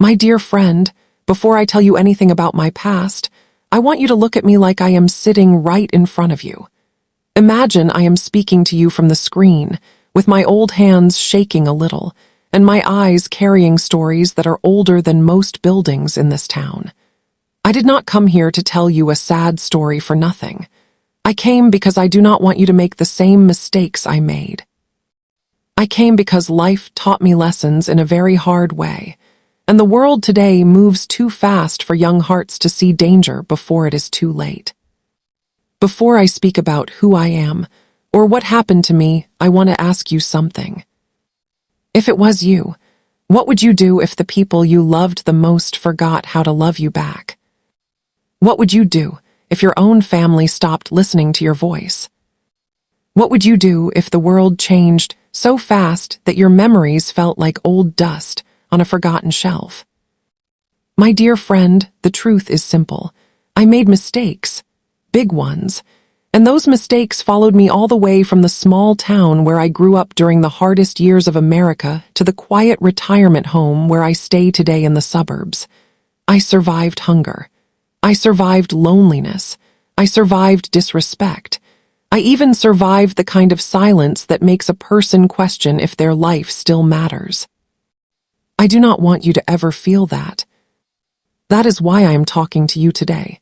My dear friend, before I tell you anything about my past, I want you to look at me like I am sitting right in front of you. Imagine I am speaking to you from the screen, with my old hands shaking a little, and my eyes carrying stories that are older than most buildings in this town. I did not come here to tell you a sad story for nothing. I came because I do not want you to make the same mistakes I made. I came because life taught me lessons in a very hard way, and the world today moves too fast for young hearts to see danger before it is too late. Before I speak about who I am, or what happened to me, I want to ask you something. If it was you, what would you do if the people you loved the most forgot how to love you back? What would you do if your own family stopped listening to your voice? What would you do if the world changed so fast that your memories felt like old dust on a forgotten shelf? My dear friend, the truth is simple. I made mistakes, big ones, and those mistakes followed me all the way from the small town where I grew up during the hardest years of America to the quiet retirement home where I stay today in the suburbs. I survived hunger. I survived loneliness. I survived disrespect. I even survived the kind of silence that makes a person question if their life still matters. I do not want you to ever feel that. That is why I am talking to you today.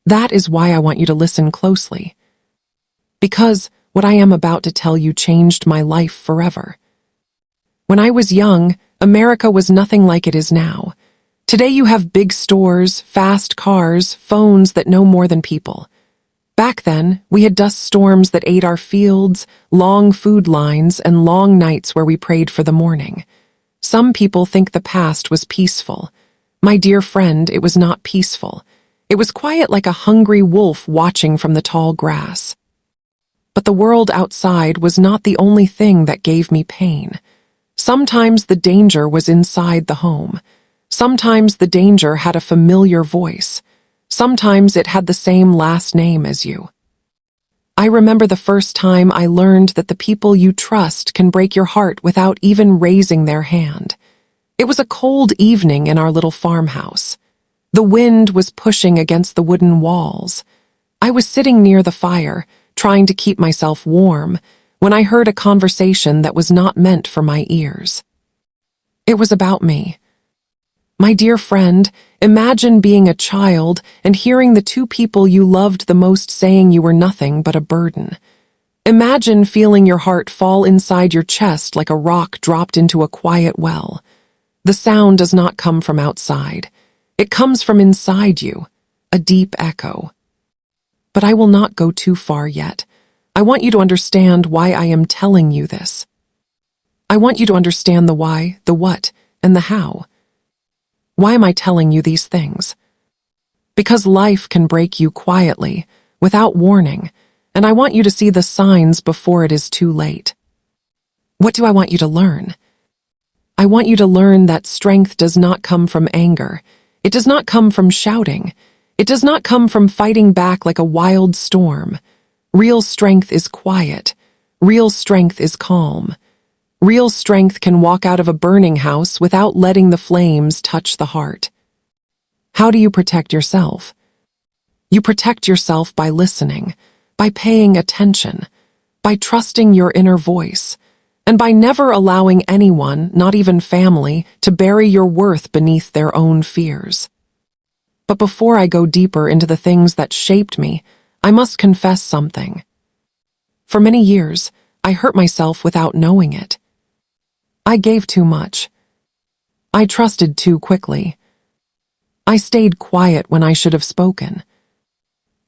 That is why I want you to listen closely. Because what I am about to tell you changed my life forever. When I was young, America was nothing like it is now. Today you have big stores, fast cars, phones that know more than people. Back then, we had dust storms that ate our fields, long food lines, and long nights where we prayed for the morning. Some people think the past was peaceful. My dear friend, it was not peaceful. It was quiet like a hungry wolf watching from the tall grass. But the world outside was not the only thing that gave me pain. Sometimes the danger was inside the home. Sometimes the danger had a familiar voice. Sometimes it had the same last name as you. I remember the first time I learned that the people you trust can break your heart without even raising their hand. It was a cold evening in our little farmhouse. The wind was pushing against the wooden walls. I was sitting near the fire, trying to keep myself warm, when I heard a conversation that was not meant for my ears. It was about me. My dear friend, imagine being a child and hearing the two people you loved the most saying you were nothing but a burden. Imagine feeling your heart fall inside your chest like a rock dropped into a quiet well. The sound does not come from outside. It comes from inside you, a deep echo. But I will not go too far yet. I want you to understand why I am telling you this. I want you to understand the why, the what, and the how. Why am I telling you these things? Because life can break you quietly, without warning, and I want you to see the signs before it is too late. What do I want you to learn? I want you to learn that strength does not come from anger. It does not come from shouting. It does not come from fighting back like a wild storm. Real strength is quiet. Real strength is calm. Real strength can walk out of a burning house without letting the flames touch the heart. How do you protect yourself? You protect yourself by listening, by paying attention, by trusting your inner voice, and by never allowing anyone, not even family, to bury your worth beneath their own fears. But before I go deeper into the things that shaped me, I must confess something. For many years, I hurt myself without knowing it. I gave too much. I trusted too quickly. I stayed quiet when I should have spoken.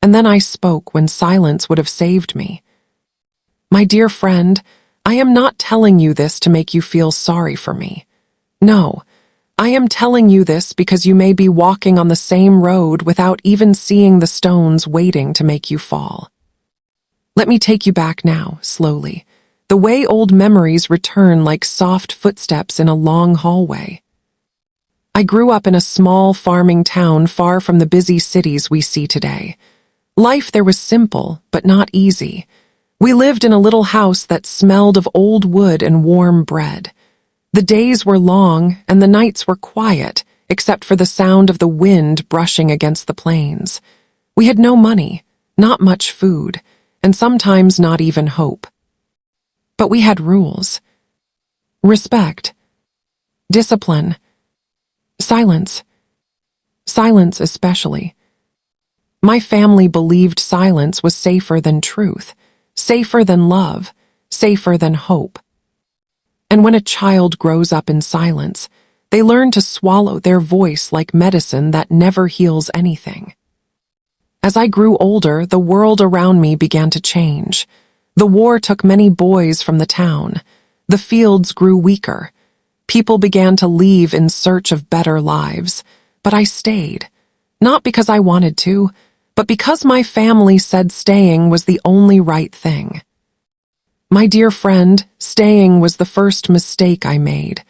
And then I spoke when silence would have saved me. My dear friend, I am not telling you this to make you feel sorry for me. No, I am telling you this because you may be walking on the same road without even seeing the stones waiting to make you fall. Let me take you back now, slowly, the way old memories return like soft footsteps in a long hallway. I grew up in a small farming town far from the busy cities we see today. Life there was simple, but not easy. We lived in a little house that smelled of old wood and warm bread. The days were long and the nights were quiet, except for the sound of the wind brushing against the plains. We had no money, not much food, and sometimes not even hope. But we had rules. Respect. Discipline. Silence. Silence especially. My family believed silence was safer than truth, safer than love, safer than hope. And when a child grows up in silence, they learn to swallow their voice like medicine that never heals anything. As I grew older, the world around me began to change. The war took many boys from the town. The fields grew weaker. People began to leave in search of better lives. But I stayed. Not because I wanted to, but because my family said staying was the only right thing. My dear friend, staying was the first mistake I made.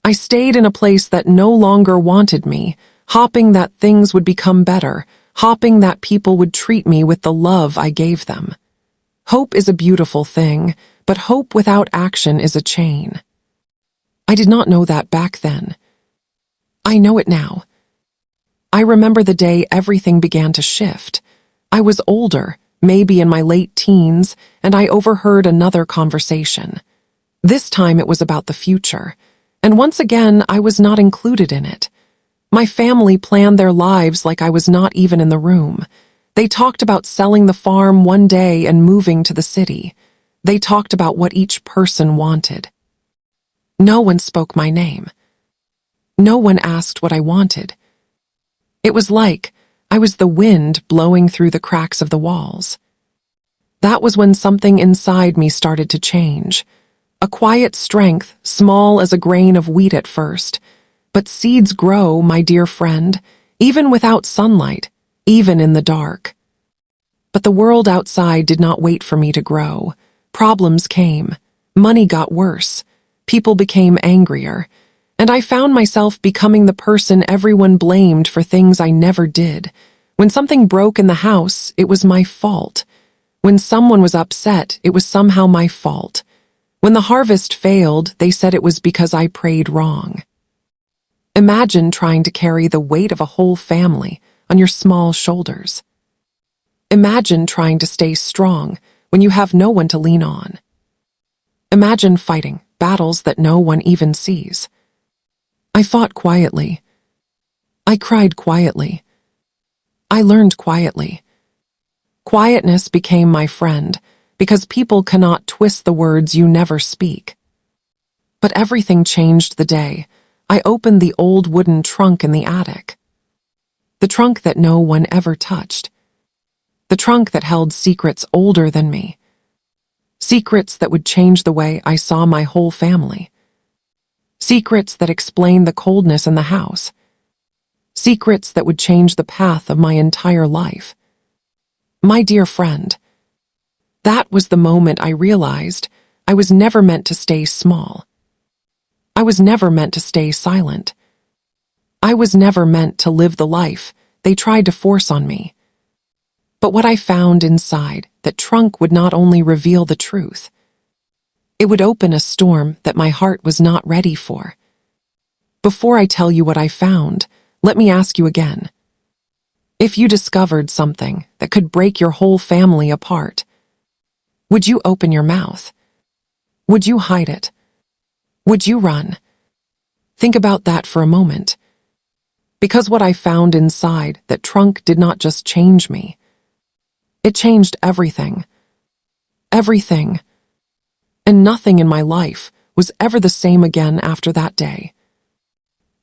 I stayed in a place that no longer wanted me, hoping that things would become better, hoping that people would treat me with the love I gave them. Hope is a beautiful thing, but hope without action is a chain. I did not know that back then. I know it now. I remember the day everything began to shift. I was older, maybe in my late teens, and I overheard another conversation. This time it was about the future, and once again I was not included in it. My family planned their lives like I was not even in the room. They talked about selling the farm one day and moving to the city. They talked about what each person wanted. No one spoke my name. No one asked what I wanted. It was like I was the wind blowing through the cracks of the walls. That was when something inside me started to change. A quiet strength, small as a grain of wheat at first. But seeds grow, my dear friend, even without sunlight, even in the dark. But the world outside did not wait for me to grow. Problems came. Money got worse. People became angrier. And I found myself becoming the person everyone blamed for things I never did. When something broke in the house, it was my fault. When someone was upset, it was somehow my fault. When the harvest failed, they said it was because I prayed wrong. Imagine trying to carry the weight of a whole family on your small shoulders. Imagine trying to stay strong when you have no one to lean on. Imagine fighting battles that no one even sees. I fought quietly. I cried quietly. I learned quietly. Quietness became my friend, because people cannot twist the words you never speak. But everything changed the day I opened the old wooden trunk in the attic. The trunk that no one ever touched. The trunk that held secrets older than me. Secrets that would change the way I saw my whole family. Secrets that explained the coldness in the house. Secrets that would change the path of my entire life. My dear friend, that was the moment I realized I was never meant to stay small. I was never meant to stay silent. I was never meant to live the life they tried to force on me. But what I found inside that trunk would not only reveal the truth, it would open a storm that my heart was not ready for. Before I tell you what I found, let me ask you again. If you discovered something that could break your whole family apart, would you open your mouth? Would you hide it? Would you run? Think about that for a moment. Because what I found inside that trunk did not just change me. It changed everything. Everything. And nothing in my life was ever the same again after that day.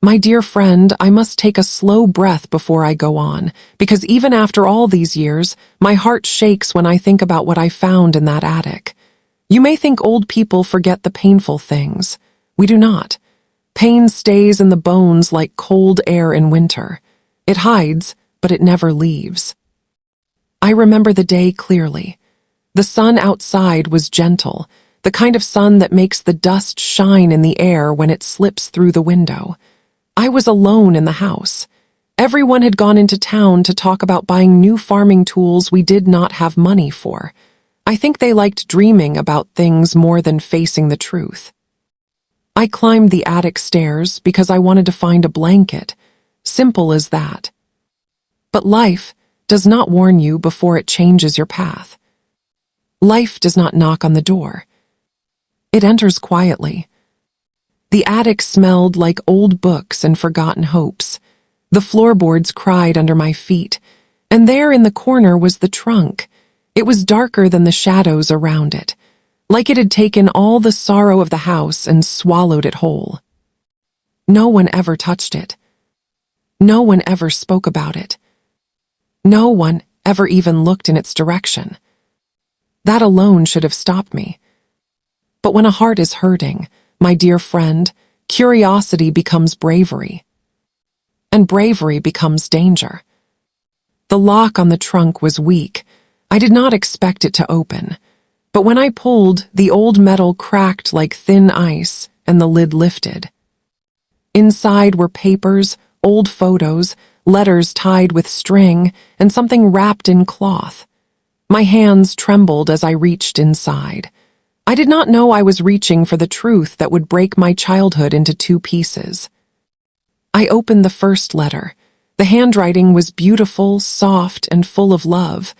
My dear friend, I must take a slow breath before I go on, because even after all these years, my heart shakes when I think about what I found in that attic. You may think old people forget the painful things. We do not. Pain stays in the bones like cold air in winter. It hides, but it never leaves. I remember the day clearly. The sun outside was gentle, the kind of sun that makes the dust shine in the air when it slips through the window. I was alone in the house. Everyone had gone into town to talk about buying new farming tools we did not have money for. I think they liked dreaming about things more than facing the truth. I climbed the attic stairs because I wanted to find a blanket. Simple as that. But life does not warn you before it changes your path. Life does not knock on the door. It enters quietly. The attic smelled like old books and forgotten hopes. The floorboards cried under my feet, and there in the corner was the trunk. It was darker than the shadows around it, like it had taken all the sorrow of the house and swallowed it whole. No one ever touched it. No one ever spoke about it. No one ever even looked in its direction. That alone should have stopped me. But when a heart is hurting, my dear friend, curiosity becomes bravery. And bravery becomes danger. The lock on the trunk was weak. I did not expect it to open. But when I pulled, the old metal cracked like thin ice, and the lid lifted. Inside were papers, old photos, letters tied with string, and something wrapped in cloth. My hands trembled as I reached inside. I did not know I was reaching for the truth that would break my childhood into two pieces. I opened the first letter. The handwriting was beautiful, soft, and full of love,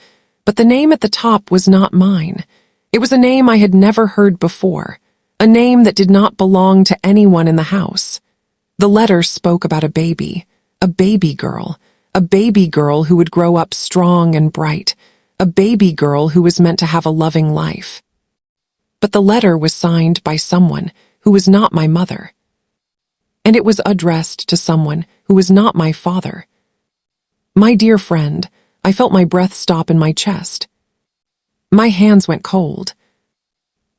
but the name at the top was not mine. It was a name I had never heard before, a name that did not belong to anyone in the house. The letter spoke about a baby girl, a baby girl who would grow up strong and bright, a baby girl who was meant to have a loving life. But the letter was signed by someone who was not my mother. And it was addressed to someone who was not my father. My dear friend, I felt my breath stop in my chest. My hands went cold.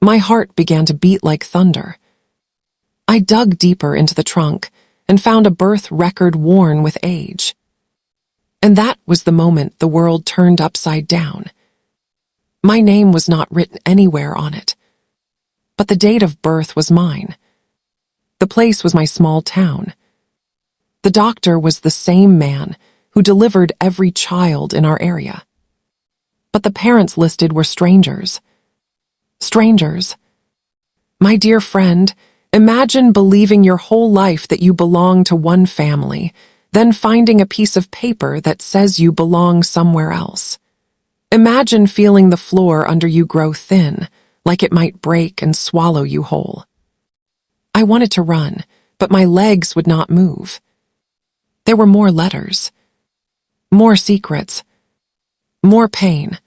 My heart began to beat like thunder. I dug deeper into the trunk and found a birth record worn with age. And that was the moment the world turned upside down. My name was not written anywhere on it. But the date of birth was mine. The place was my small town. The doctor was the same man who delivered every child in our area. But the parents listed were strangers. Strangers. My dear friend, imagine believing your whole life that you belong to one family, then finding a piece of paper that says you belong somewhere else. Imagine feeling the floor under you grow thin, like it might break and swallow you whole. I wanted to run, but my legs would not move. There were more letters, more secrets, more pain.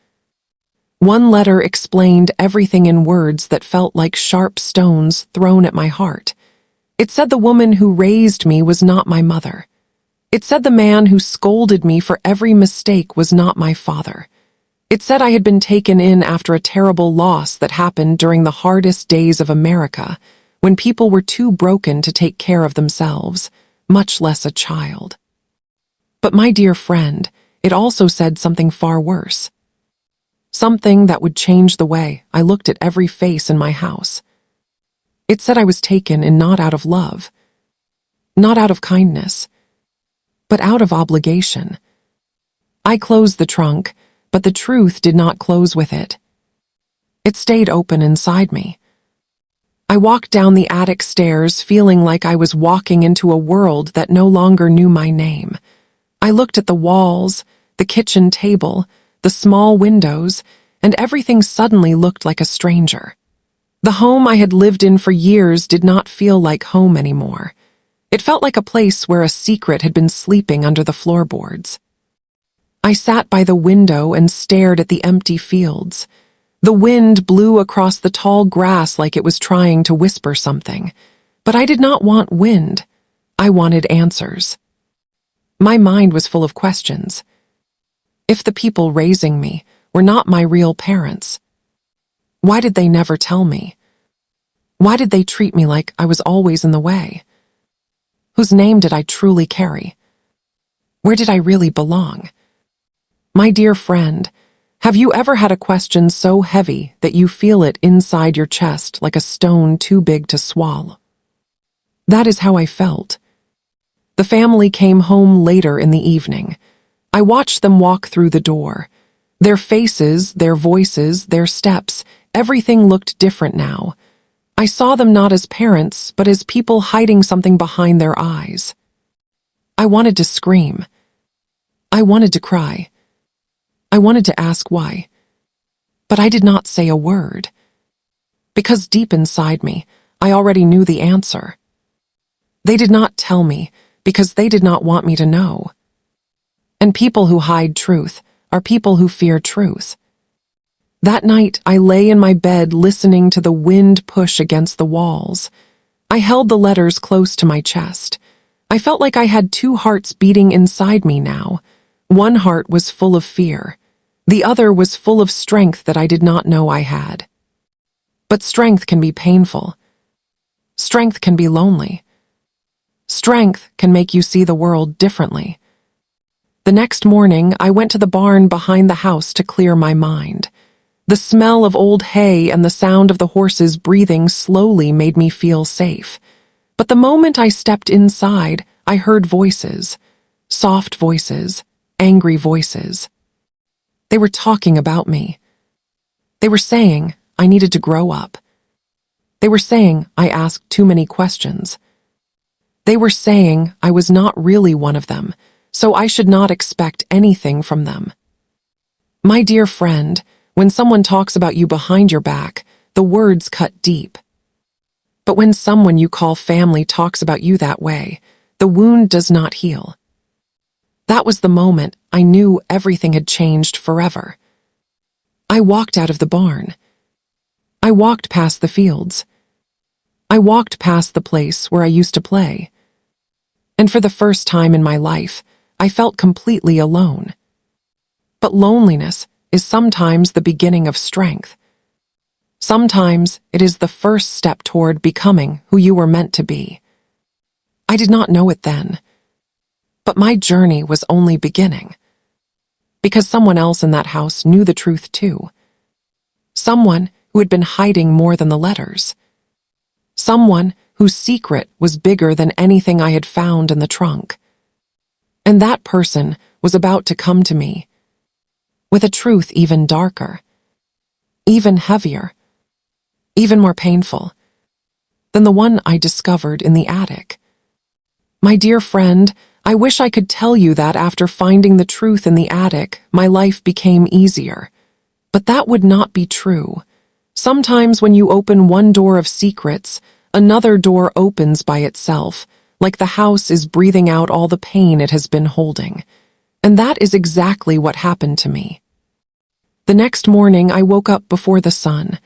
One letter explained everything in words that felt like sharp stones thrown at my heart. It said the woman who raised me was not my mother. It said the man who scolded me for every mistake was not my father. It said I had been taken in after a terrible loss that happened during the hardest days of America, when people were too broken to take care of themselves, much less a child. But my dear friend, it also said something far worse. Something that would change the way I looked at every face in my house. It said I was taken in not out of love, not out of kindness, but out of obligation. I closed the trunk, but the truth did not close with it. It stayed open inside me. I walked down the attic stairs feeling like I was walking into a world that no longer knew my name. I looked at the walls, the kitchen table, the small windows, and everything suddenly looked like a stranger. The home I had lived in for years did not feel like home anymore. It felt like a place where a secret had been sleeping under the floorboards. I sat by the window and stared at the empty fields. The wind blew across the tall grass like it was trying to whisper something. But I did not want wind. I wanted answers. My mind was full of questions. If the people raising me were not my real parents, why did they never tell me? Why did they treat me like I was always in the way? Whose name did I truly carry? Where did I really belong? My dear friend, have you ever had a question so heavy that you feel it inside your chest like a stone too big to swallow? That is how I felt. The family came home later in the evening. I watched them walk through the door. Their faces, their voices, their steps, everything looked different now. I saw them not as parents, but as people hiding something behind their eyes. I wanted to scream. I wanted to cry. I wanted to ask why. But I did not say a word. Because deep inside me, I already knew the answer. They did not tell me because they did not want me to know. And people who hide truth are people who fear truth. That night, I lay in my bed listening to the wind push against the walls. I held the letters close to my chest. I felt like I had two hearts beating inside me now. One heart was full of fear. The other was full of strength that I did not know I had. But strength can be painful. Strength can be lonely. Strength can make you see the world differently. The next morning, I went to the barn behind the house to clear my mind. The smell of old hay and the sound of the horses breathing slowly made me feel safe. But the moment I stepped inside, I heard voices. Soft voices, angry voices. They were talking about me. They were saying I needed to grow up. They were saying I asked too many questions. They were saying I was not really one of them, so I should not expect anything from them. My dear friend, when someone talks about you behind your back, the words cut deep. But when someone you call family talks about you that way, the wound does not heal. That was the moment I knew everything had changed forever. I walked out of the barn. I walked past the fields. I walked past the place where I used to play. And for the first time in my life, I felt completely alone. But loneliness is sometimes the beginning of strength. Sometimes it is the first step toward becoming who you were meant to be. I did not know it then, but my journey was only beginning. Because someone else in that house knew the truth too. Someone who had been hiding more than the letters. Someone whose secret was bigger than anything I had found in the trunk. And that person was about to come to me, with a truth even darker, even heavier, even more painful than the one I discovered in the attic. My dear friend, I wish I could tell you that after finding the truth in the attic, my life became easier. But that would not be true. Sometimes when you open one door of secrets, another door opens by itself, like the house is breathing out all the pain it has been holding. And that is exactly what happened to me. The next morning, I woke up before the sun.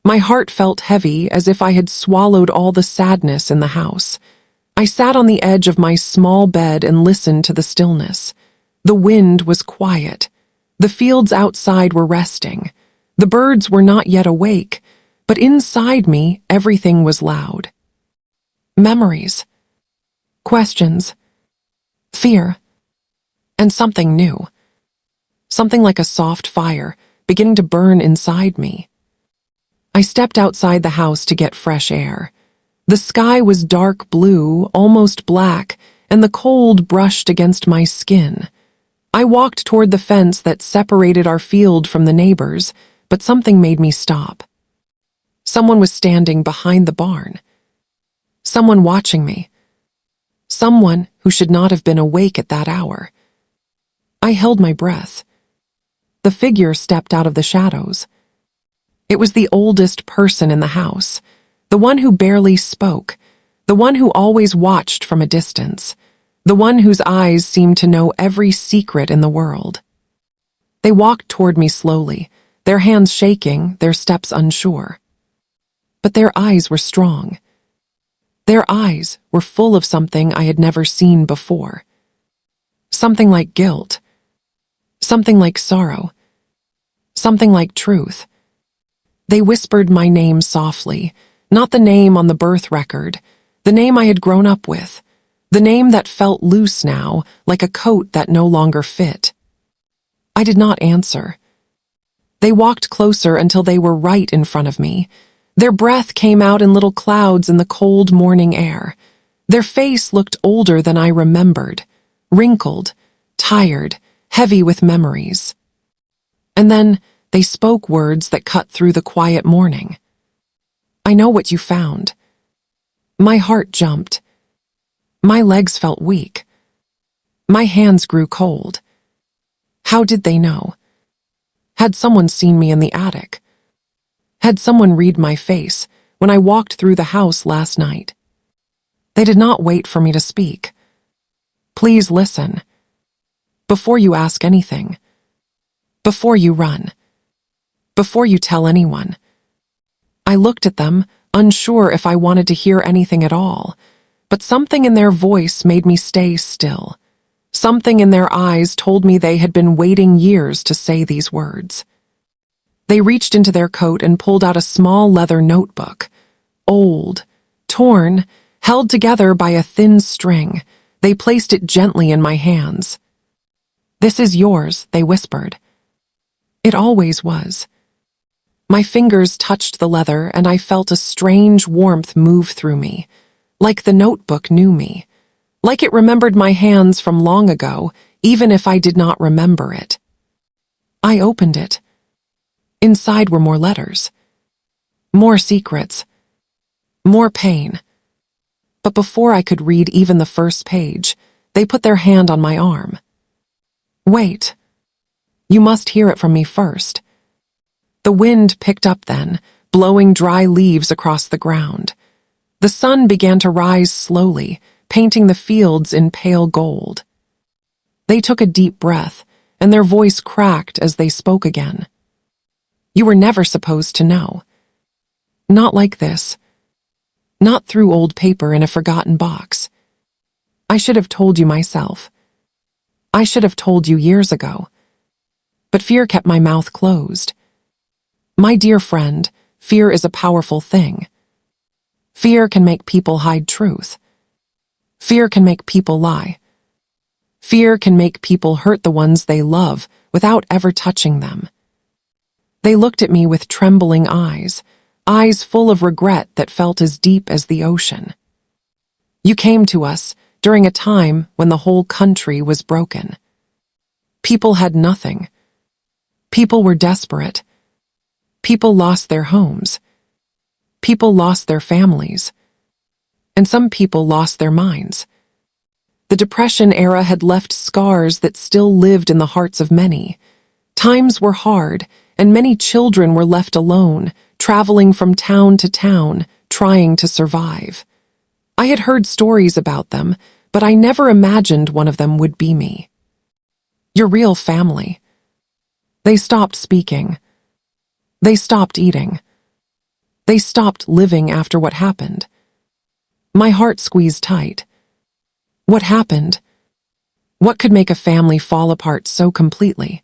My heart felt heavy, as if I had swallowed all the sadness in the house. I sat on the edge of my small bed and listened to the stillness. The wind was quiet. The fields outside were resting. The birds were not yet awake, but inside me, everything was loud. Memories, questions, fear, and something new. Something like a soft fire beginning to burn inside me. I stepped outside the house to get fresh air. The sky was dark blue, almost black, and the cold brushed against my skin. I walked toward the fence that separated our field from the neighbors, but something made me stop. Someone was standing behind the barn. Someone watching me. Someone who should not have been awake at that hour. I held my breath. The figure stepped out of the shadows. It was the oldest person in the house, the one who barely spoke, the one who always watched from a distance, the one whose eyes seemed to know every secret in the world. They walked toward me slowly, their hands shaking, their steps unsure. But their eyes were strong. Their eyes were full of something I had never seen before. Something like guilt. Something like sorrow. Something like truth. They whispered my name softly, not the name on the birth record, the name I had grown up with, the name that felt loose now, like a coat that no longer fit. I did not answer. They walked closer until they were right in front of me. Their breath came out in little clouds in the cold morning air. Their face looked older than I remembered, wrinkled, tired, heavy with memories. And then they spoke words that cut through the quiet morning. I know what you found. My heart jumped. My legs felt weak. My hands grew cold. How did they know? Had someone seen me in the attic? Had someone read my face when I walked through the house last night? They did not wait for me to speak. Please listen. Before you ask anything. Before you run. Before you tell anyone. I looked at them, unsure if I wanted to hear anything at all, but something in their voice made me stay still. Something in their eyes told me they had been waiting years to say these words. They reached into their coat and pulled out a small leather notebook. Old, torn, held together by a thin string. They placed it gently in my hands. "This is yours," they whispered. It always was. My fingers touched the leather and I felt a strange warmth move through me, like the notebook knew me, like it remembered my hands from long ago, even if I did not remember it. I opened it. Inside were more letters, more secrets, more pain. But before I could read even the first page, they put their hand on my arm. "Wait. You must hear it from me first." The wind picked up then, blowing dry leaves across the ground. The sun began to rise slowly, painting the fields in pale gold. They took a deep breath, and their voice cracked as they spoke again. "You were never supposed to know. Not like this. Not through old paper in a forgotten box. I should have told you myself. I should have told you years ago. But fear kept my mouth closed. My dear friend, fear is a powerful thing. Fear can make people hide truth. Fear can make people lie. Fear can make people hurt the ones they love without ever touching them." They looked at me with trembling eyes, eyes full of regret that felt as deep as the ocean. "You came to us during a time when the whole country was broken. People had nothing. People were desperate. People lost their homes. People lost their families. And some people lost their minds. The Depression era had left scars that still lived in the hearts of many. Times were hard, and many children were left alone, traveling from town to town, trying to survive. I had heard stories about them, but I never imagined one of them would be me. Your real family. They stopped speaking. They stopped eating. They stopped living after what happened. My heart squeezed tight. What happened? What could make a family fall apart so completely?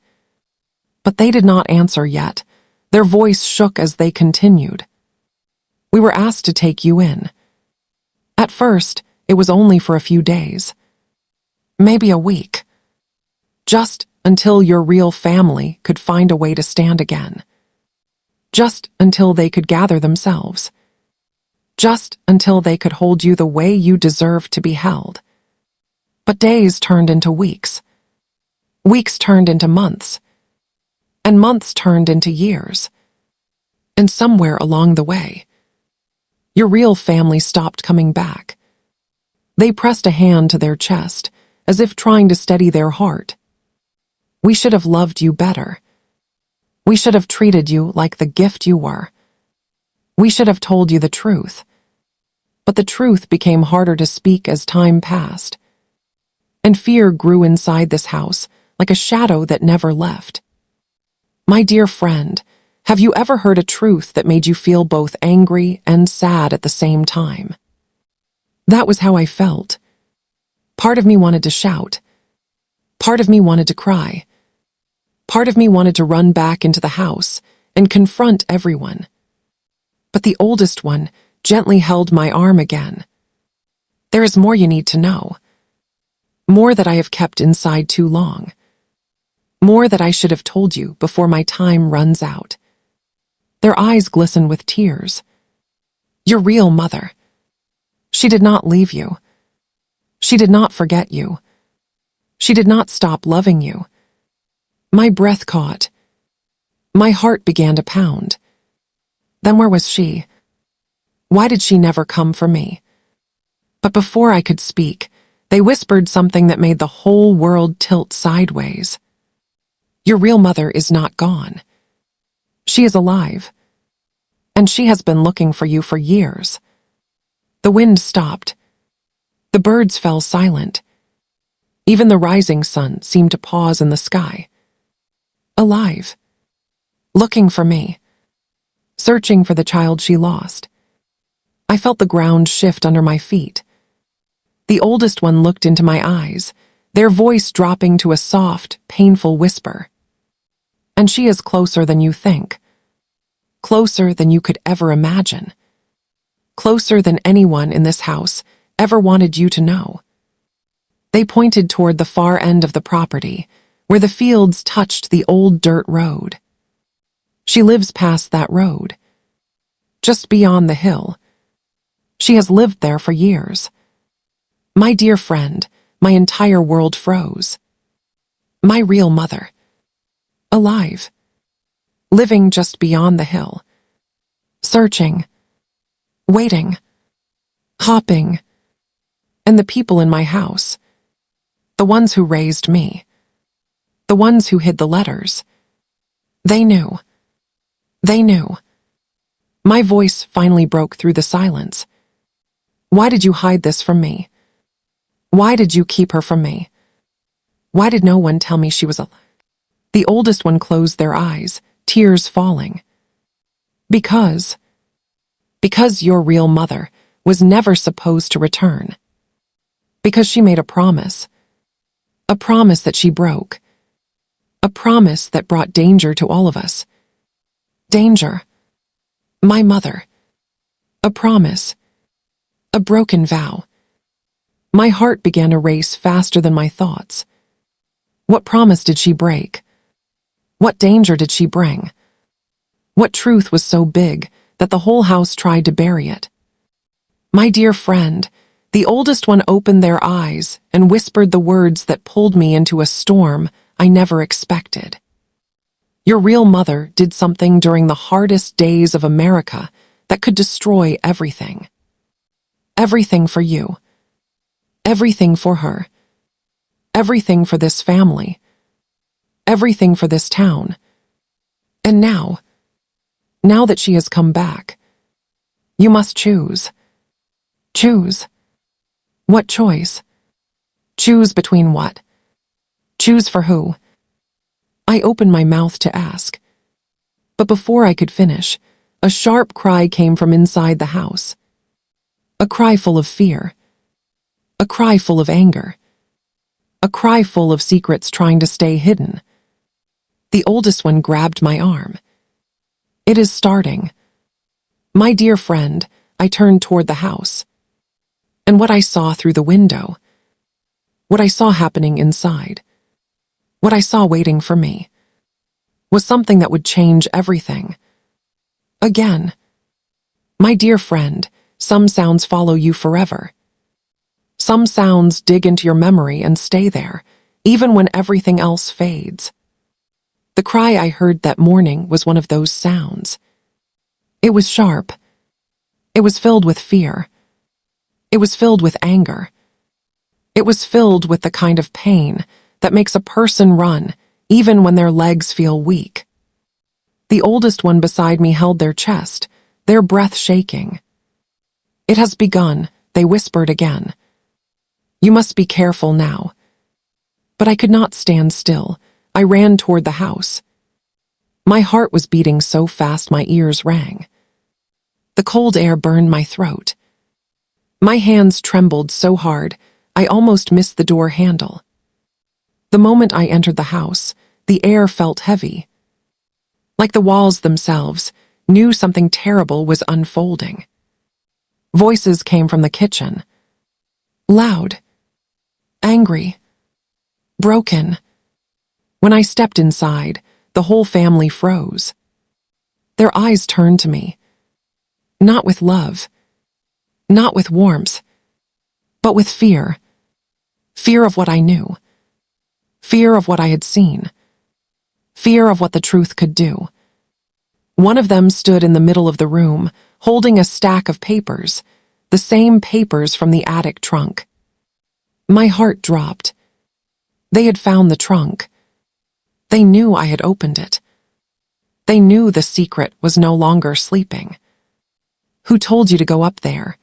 But they did not answer yet. Their voice shook as they continued. "We were asked to take you in. At first, it was only for a few days. Maybe a week. Just until your real family could find a way to stand again. Just until they could gather themselves. Just until they could hold you the way you deserved to be held." But days turned into weeks. Weeks turned into months. And months turned into years. And somewhere along the way, your real family stopped coming back. They pressed a hand to their chest, as if trying to steady their heart. "We should have loved you better. We should have treated you like the gift you were. We should have told you the truth." But the truth became harder to speak as time passed. And fear grew inside this house like a shadow that never left. My dear friend, have you ever heard a truth that made you feel both angry and sad at the same time? That was how I felt. Part of me wanted to shout. Part of me wanted to cry. Part of me wanted to run back into the house and confront everyone. But the oldest one gently held my arm again. "There is more you need to know. More that I have kept inside too long. More that I should have told you before my time runs out." Their eyes glistened with tears. "Your real mother. She did not leave you. She did not forget you. She did not stop loving you." My breath caught. My heart began to pound. Then where was she? Why did she never come for me? But before I could speak, they whispered something that made the whole world tilt sideways. Your real mother is not gone. She is alive. And she has been looking for you for years. The wind stopped. The birds fell silent. Even the rising sun seemed to pause in the sky. Alive. Looking for me. Searching for the child she lost. I felt the ground shift under my feet. The oldest one looked into my eyes, their voice dropping to a soft, painful whisper. And she is closer than you think. Closer than you could ever imagine. Closer than anyone in this house ever wanted you to know. They pointed toward the far end of the property, where the fields touched the old dirt road. She lives past that road. Just beyond the hill. She has lived there for years. My dear friend, my entire world froze. My real mother. Alive. Living just beyond the hill. Searching. Waiting. Hopping. And the people in my house. The ones who raised me. The ones who hid the letters. They knew. They knew. My voice finally broke through the silence. Why did you hide this from me? Why did you keep her from me? Why did no one tell me she was alive? The oldest one closed their eyes, tears falling. Because your real mother was never supposed to return. Because she made a promise. A promise that she broke. A promise that brought danger to all of us. Danger. My mother. A promise. A broken vow. My heart began to race faster than my thoughts. What promise did she break? What danger did she bring? What truth was so big that the whole house tried to bury it? My dear friend, the oldest one opened their eyes and whispered the words that pulled me into a storm I never expected. Your real mother did something during the hardest days of America that could destroy everything. Everything for you. Everything for her. Everything for this family. Everything for this town. And now that she has come back, you must choose. Choose. What choice? Choose between what? Choose for who? I opened my mouth to ask. But before I could finish, a sharp cry came from inside the house. A cry full of fear. A cry full of anger. A cry full of secrets trying to stay hidden. The oldest one grabbed my arm. It is starting. My dear friend, I turned toward the house. And what I saw through the window, what I saw happening inside, what I saw waiting for me, was something that would change everything. Again. My dear friend, some sounds follow you forever. Some sounds dig into your memory and stay there, even when everything else fades. The cry I heard that morning was one of those sounds. It was sharp. It was filled with fear. It was filled with anger. It was filled with the kind of pain that makes a person run, even when their legs feel weak. The oldest one beside me held their chest, their breath shaking. It has begun, they whispered again. You must be careful now. But I could not stand still. I ran toward the house. My heart was beating so fast my ears rang. The cold air burned my throat. My hands trembled so hard, I almost missed the door handle. The moment I entered the house, the air felt heavy. Like the walls themselves knew something terrible was unfolding. Voices came from the kitchen. Loud. Angry. Broken. When I stepped inside, the whole family froze. Their eyes turned to me. Not with love. Not with warmth. But with fear. Fear of what I knew. Fear of what I had seen. Fear of what the truth could do. One of them stood in the middle of the room, holding a stack of papers, the same papers from the attic trunk. My heart dropped. They had found the trunk. They knew I had opened it. They knew the secret was no longer sleeping. Who told you to go up there?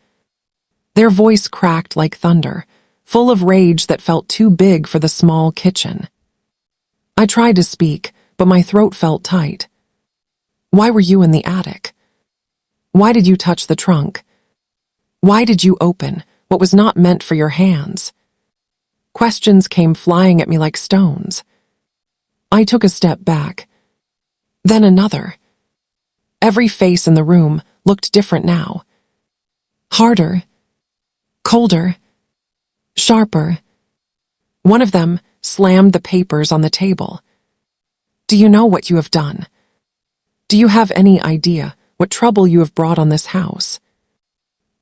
Their voice cracked like thunder, full of rage that felt too big for the small kitchen. I tried to speak, but my throat felt tight. Why were you in the attic? Why did you touch the trunk? Why did you open what was not meant for your hands? Questions came flying at me like stones. I took a step back. Then another. Every face in the room looked different now. Harder. Colder. Sharper. One of them slammed the papers on the table. Do you know what you have done? Do you have any idea what trouble you have brought on this house?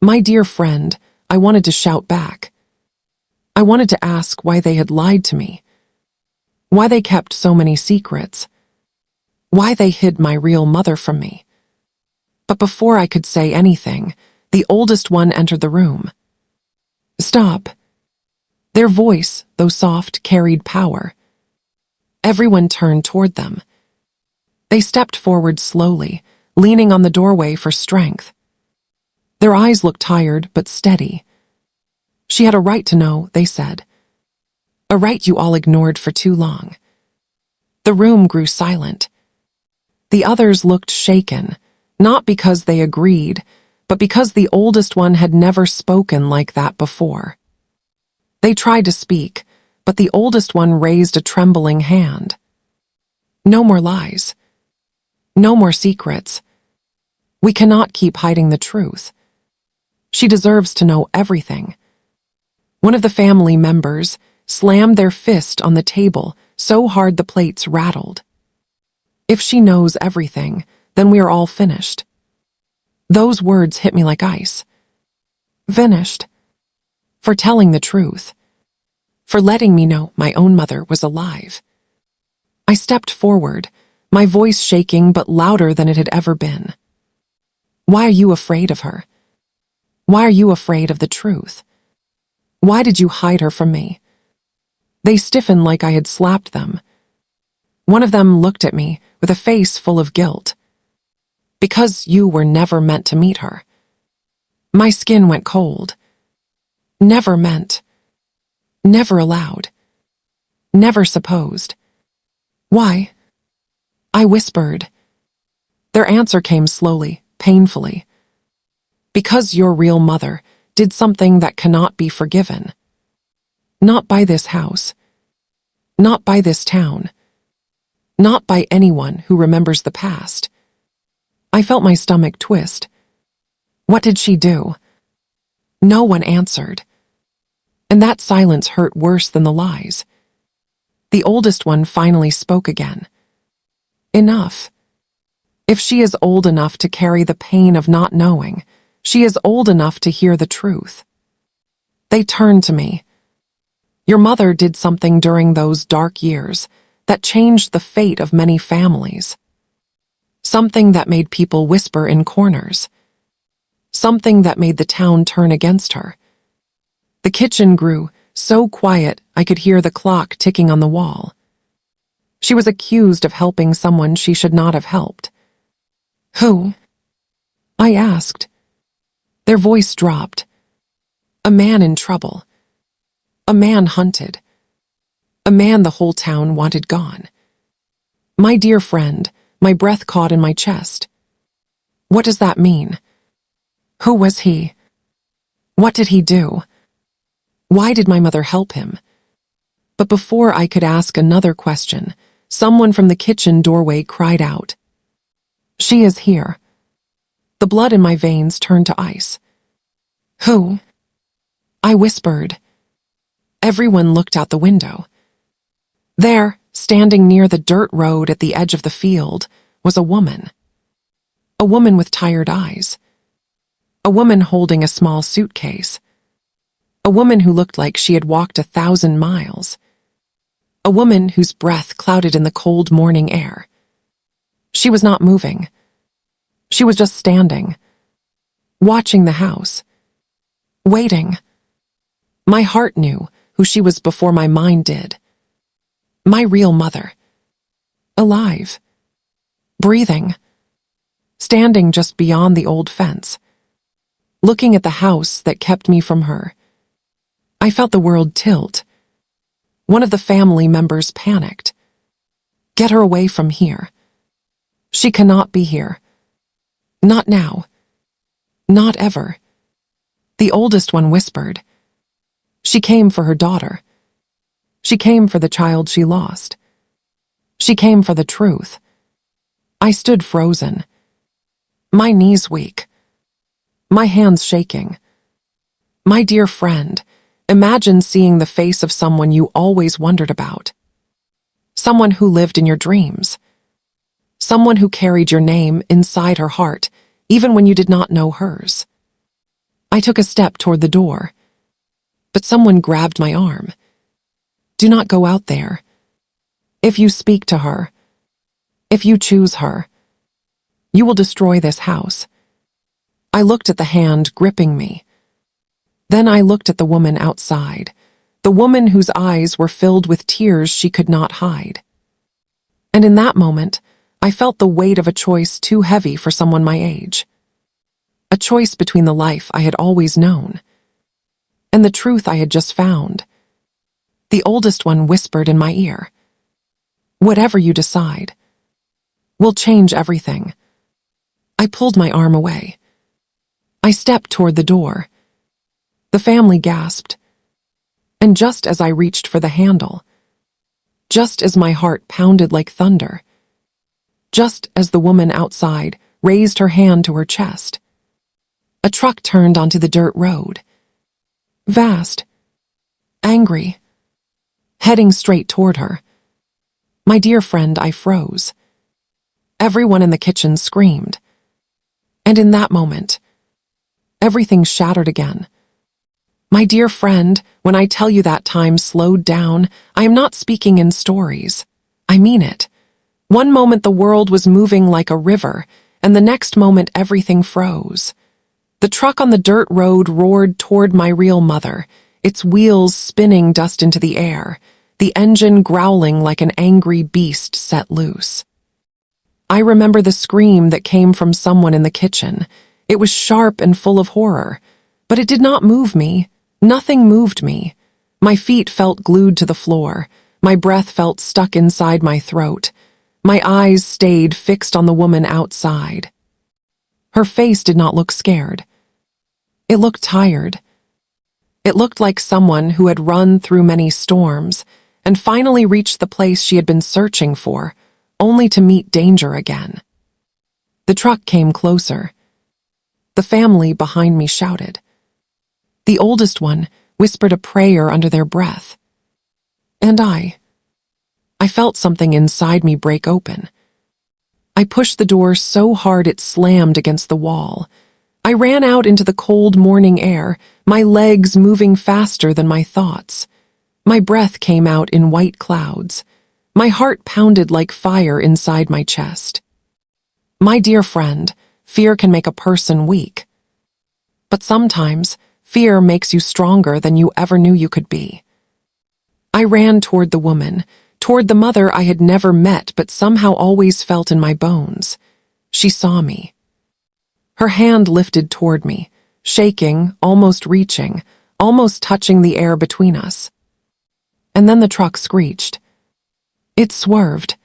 My dear friend, I wanted to shout back. I wanted to ask why they had lied to me. Why they kept so many secrets. Why they hid my real mother from me. But before I could say anything, the oldest one entered the room. Stop. Their voice, though soft, carried power. Everyone turned toward them. They stepped forward slowly, leaning on the doorway for strength. Their eyes looked tired but steady. She had a right to know, they said. A right you all ignored for too long. The room grew silent. The others looked shaken, not because they agreed, but because the oldest one had never spoken like that before. They tried to speak, but the oldest one raised a trembling hand. No more lies. No more secrets. We cannot keep hiding the truth. She deserves to know everything. One of the family members slammed their fist on the table so hard the plates rattled. If she knows everything, then we are all finished. Those words hit me like ice. Finished. For telling the truth. For letting me know my own mother was alive. I stepped forward, my voice shaking but louder than it had ever been. Why are you afraid of her? Why are you afraid of the truth? Why did you hide her from me? They stiffened like I had slapped them. One of them looked at me with a face full of guilt. Because you were never meant to meet her. My skin went cold. Never meant. Never allowed. Never supposed. Why? I whispered. Their answer came slowly, painfully. Because your real mother did something that cannot be forgiven. Not by this house. Not by this town. Not by anyone who remembers the past. I felt my stomach twist. What did she do? No one answered. And that silence hurt worse than the lies. The oldest one finally spoke again. Enough. If she is old enough to carry the pain of not knowing, she is old enough to hear the truth. They turned to me. Your mother did something during those dark years that changed the fate of many families. Something that made people whisper in corners. Something that made the town turn against her. The kitchen grew so quiet I could hear the clock ticking on the wall. She was accused of helping someone she should not have helped. Who? I asked. Their voice dropped. A man in trouble. A man hunted. A man the whole town wanted gone. My dear friend, my breath caught in my chest. What does that mean? Who was he? What did he do? Why did my mother help him? But before I could ask another question, someone from the kitchen doorway cried out. She is here. The blood in my veins turned to ice. Who? I whispered. Everyone looked out the window. There, standing near the dirt road at the edge of the field, was a woman. A woman with tired eyes. A woman holding a small suitcase. A woman who looked like she had walked 1,000 miles. A woman whose breath clouded in the cold morning air. She was not moving. She was just standing, watching the house, waiting. My heart knew who she was before my mind did. My real mother. Alive. Breathing. Standing just beyond the old fence. Looking at the house that kept me from her. I felt the world tilt. One of the family members panicked. Get her away from here. She cannot be here. Not now. Not ever. The oldest one whispered. She came for her daughter. She came for the child she lost. She came for the truth. I stood frozen. My knees weak. My hands shaking. My dear friend, imagine seeing the face of someone you always wondered about. Someone who lived in your dreams. Someone who carried your name inside her heart, even when you did not know hers. I took a step toward the door, but someone grabbed my arm. Do not go out there. If you speak to her, if you choose her, you will destroy this house. I looked at the hand gripping me. Then I looked at the woman outside, the woman whose eyes were filled with tears she could not hide. And in that moment, I felt the weight of a choice too heavy for someone my age. A choice between the life I had always known and the truth I had just found. The oldest one whispered in my ear, "Whatever you decide will change everything." I pulled my arm away. I stepped toward the door. The family gasped. And just as I reached for the handle, just as my heart pounded like thunder, just as the woman outside raised her hand to her chest, a truck turned onto the dirt road. Vast, angry, heading straight toward her. My dear friend, I froze. Everyone in the kitchen screamed. And in that moment, everything shattered again. My dear friend, when I tell you that time slowed down, I am not speaking in stories. I mean it. One moment the world was moving like a river, and the next moment everything froze. The truck on the dirt road roared toward my real mother, its wheels spinning dust into the air, the engine growling like an angry beast set loose. I remember the scream that came from someone in the kitchen. It was sharp and full of horror, but it did not move me. Nothing moved me. My feet felt glued to the floor. My breath felt stuck inside my throat. My eyes stayed fixed on the woman outside. Her face did not look scared. It looked tired. It looked like someone who had run through many storms and finally reached the place she had been searching for, only to meet danger again. The truck came closer. The family behind me shouted. The oldest one whispered a prayer under their breath. And I felt something inside me break open. I pushed the door so hard it slammed against the wall. I ran out into the cold morning air, my legs moving faster than my thoughts. My breath came out in white clouds. My heart pounded like fire inside my chest. My dear friend, fear can make a person weak. But sometimes, fear makes you stronger than you ever knew you could be. I ran toward the woman, toward the mother I had never met but somehow always felt in my bones. She saw me. Her hand lifted toward me, shaking, almost reaching, almost touching the air between us. And then the truck screeched. It swerved.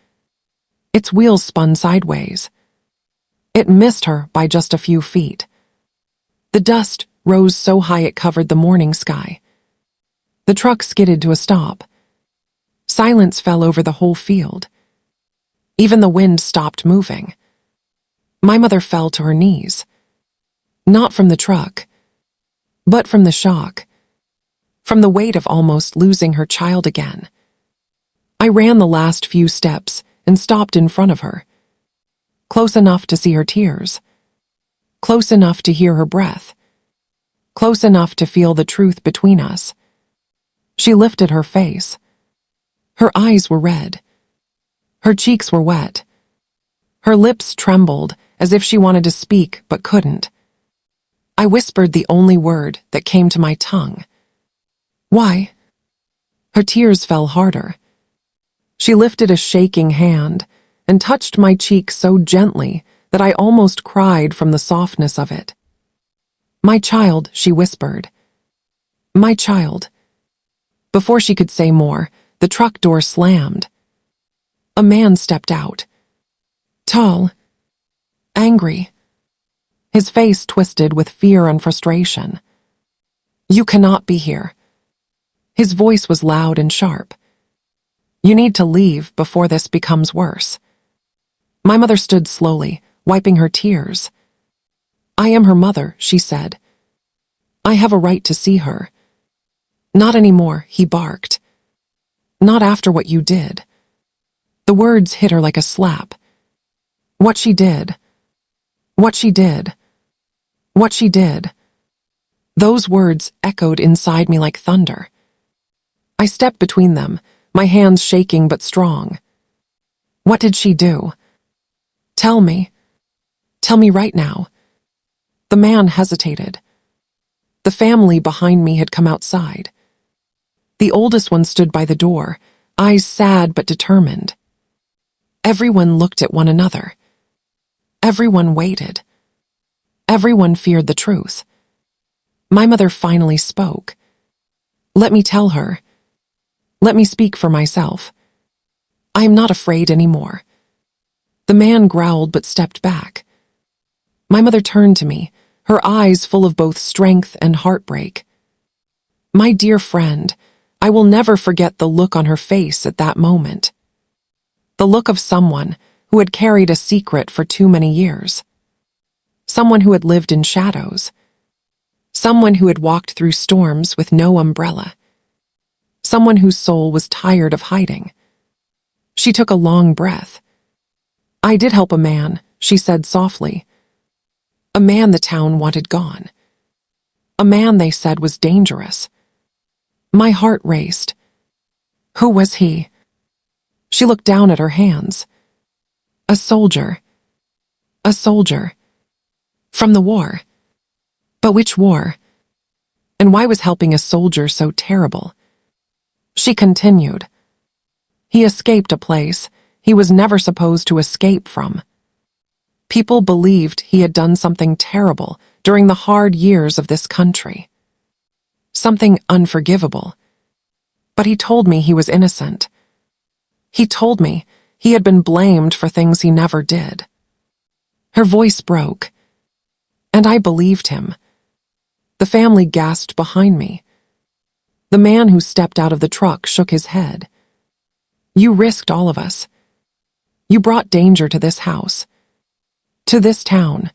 Its wheels spun sideways. It missed her by just a few feet. The dust rose so high it covered the morning sky. The truck skidded to a stop. Silence fell over the whole field. Even the wind stopped moving. My mother fell to her knees. Not from the truck, but from the shock, from the weight of almost losing her child again. I ran the last few steps and stopped in front of her, close enough to see her tears, close enough to hear her breath, close enough to feel the truth between us. She lifted her face. Her eyes were red. Her cheeks were wet. Her lips trembled as if she wanted to speak but couldn't. I whispered the only word that came to my tongue. Why? Her tears fell harder. She lifted a shaking hand and touched my cheek so gently that I almost cried from the softness of it. My child, she whispered. My child. Before she could say more, the truck door slammed. A man stepped out. Tall. Angry. His face twisted with fear and frustration. You cannot be here. His voice was loud and sharp. You need to leave before this becomes worse. My mother stood slowly, wiping her tears. I am her mother, she said. I have a right to see her. Not anymore, he barked. Not after what you did. The words hit her like a slap. What she did. What she did. What she did. Those words echoed inside me like thunder. I stepped between them, my hands shaking but strong. What did she do? Tell me. Tell me right now. The man hesitated. The family behind me had come outside. The oldest one stood by the door, eyes sad but determined. Everyone looked at one another. Everyone waited. Everyone feared the truth. My mother finally spoke. Let me tell her. Let me speak for myself. I am not afraid anymore. The man growled but stepped back. My mother turned to me, her eyes full of both strength and heartbreak. My dear friend, I will never forget the look on her face at that moment. The look of someone who had carried a secret for too many years. Someone who had lived in shadows. Someone who had walked through storms with no umbrella. Someone whose soul was tired of hiding. She took a long breath. I did help a man, she said softly. A man the town wanted gone. A man they said was dangerous. My heart raced. Who was he? She looked down at her hands. A soldier. A soldier. From the war. But which war? And why was helping a soldier so terrible? She continued. He escaped a place he was never supposed to escape from. People believed he had done something terrible during the hard years of this country. Something unforgivable. But he told me he was innocent. He told me he had been blamed for things he never did. Her voice broke, and I believed him. The family gasped behind me. The man who stepped out of the truck shook his head. You risked all of us. You brought danger to this house, to this town.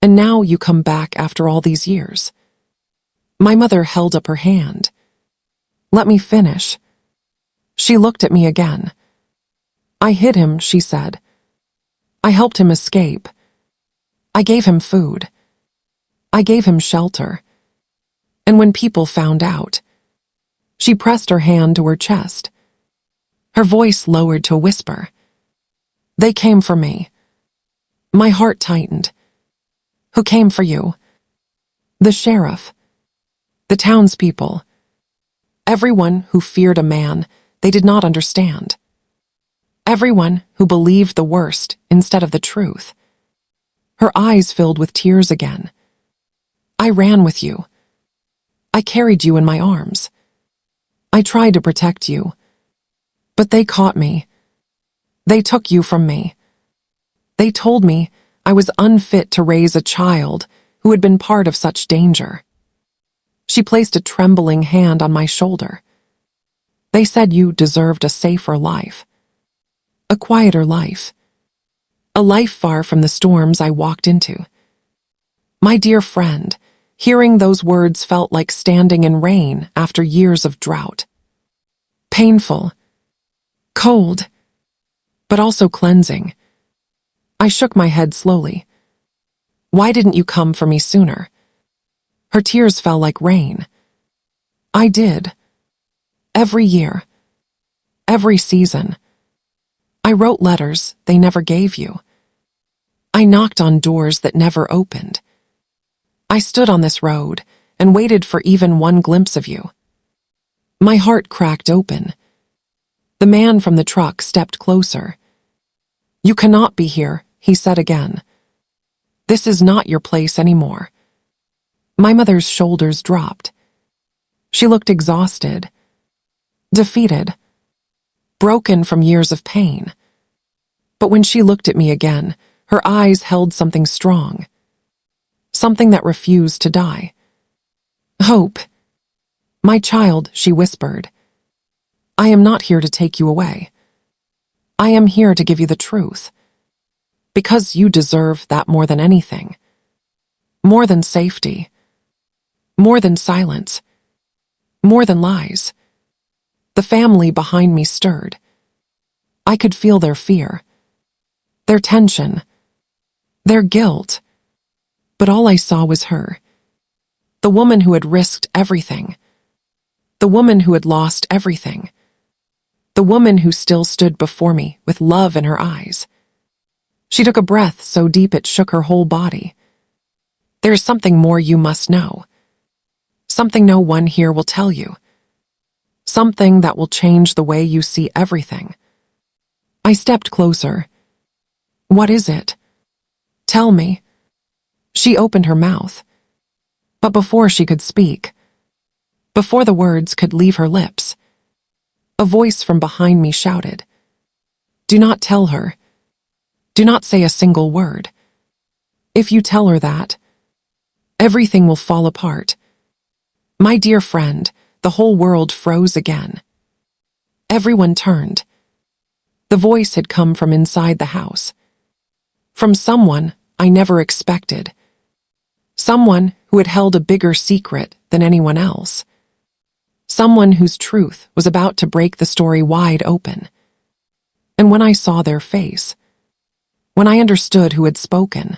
And now you come back after all these years. My mother held up her hand. Let me finish. She looked at me again. I hid him, she said. I helped him escape. I gave him food. I gave him shelter. And when people found out, she pressed her hand to her chest. Her voice lowered to a whisper. They came for me. My heart tightened. Who came for you? The sheriff. The townspeople. Everyone who feared a man they did not understand. Everyone who believed the worst instead of the truth. Her eyes filled with tears again. I ran with you. I carried you in my arms. I tried to protect you. But they caught me. They took you from me. They told me I was unfit to raise a child who had been part of such danger. She placed a trembling hand on my shoulder. They said you deserved a safer life. A quieter life. A life far from the storms I walked into. My dear friend, hearing those words felt like standing in rain after years of drought. Painful. Cold. But also cleansing. I shook my head slowly. Why didn't you come for me sooner? Her tears fell like rain. I did. Every year. Every season. I wrote letters they never gave you. I knocked on doors that never opened. I stood on this road and waited for even one glimpse of you. My heart cracked open. The man from the truck stepped closer. You cannot be here, he said again. This is not your place anymore. My mother's shoulders dropped. She looked exhausted, defeated, broken from years of pain. But when she looked at me again, her eyes held something strong, something that refused to die. Hope. My child, she whispered. I am not here to take you away. I am here to give you the truth. Because you deserve that more than anything. More than safety. More than silence. More than lies. The family behind me stirred. I could feel their fear, their tension, their guilt. But all I saw was her. The woman who had risked everything. The woman who had lost everything. The woman who still stood before me with love in her eyes. She took a breath so deep it shook her whole body. There is something more you must know. Something no one here will tell you. Something that will change the way you see everything. I stepped closer. What is it? Tell me. She opened her mouth. But before she could speak, before the words could leave her lips, a voice from behind me shouted, Do not tell her. Do not say a single word. If you tell her that, everything will fall apart. My dear friend, the whole world froze again. Everyone turned. The voice had come from inside the house. From someone I never expected. Someone who had held a bigger secret than anyone else. Someone whose truth was about to break the story wide open. And when I saw their face, when I understood who had spoken,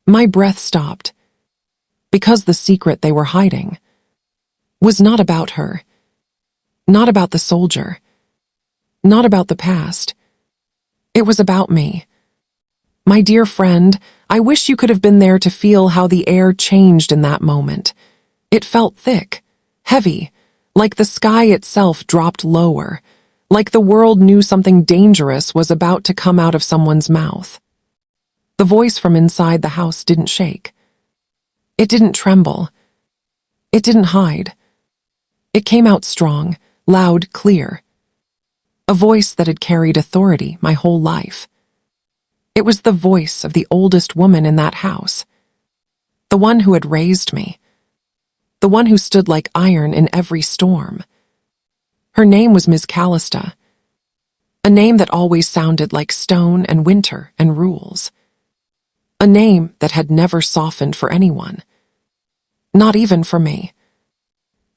my breath stopped. Because the secret they were hiding was not about her, not about the soldier, not about the past. It was about me. My dear friend, I wish you could have been there to feel how the air changed in that moment. It felt thick, heavy, like the sky itself dropped lower, like the world knew something dangerous was about to come out of someone's mouth. The voice from inside the house didn't shake. It didn't tremble. It didn't hide. It came out strong, loud, clear. A voice that had carried authority my whole life. It was the voice of the oldest woman in that house. The one who had raised me. The one who stood like iron in every storm. Her name was Ms. Callista. A name that always sounded like stone and winter and rules. A name that had never softened for anyone. Not even for me.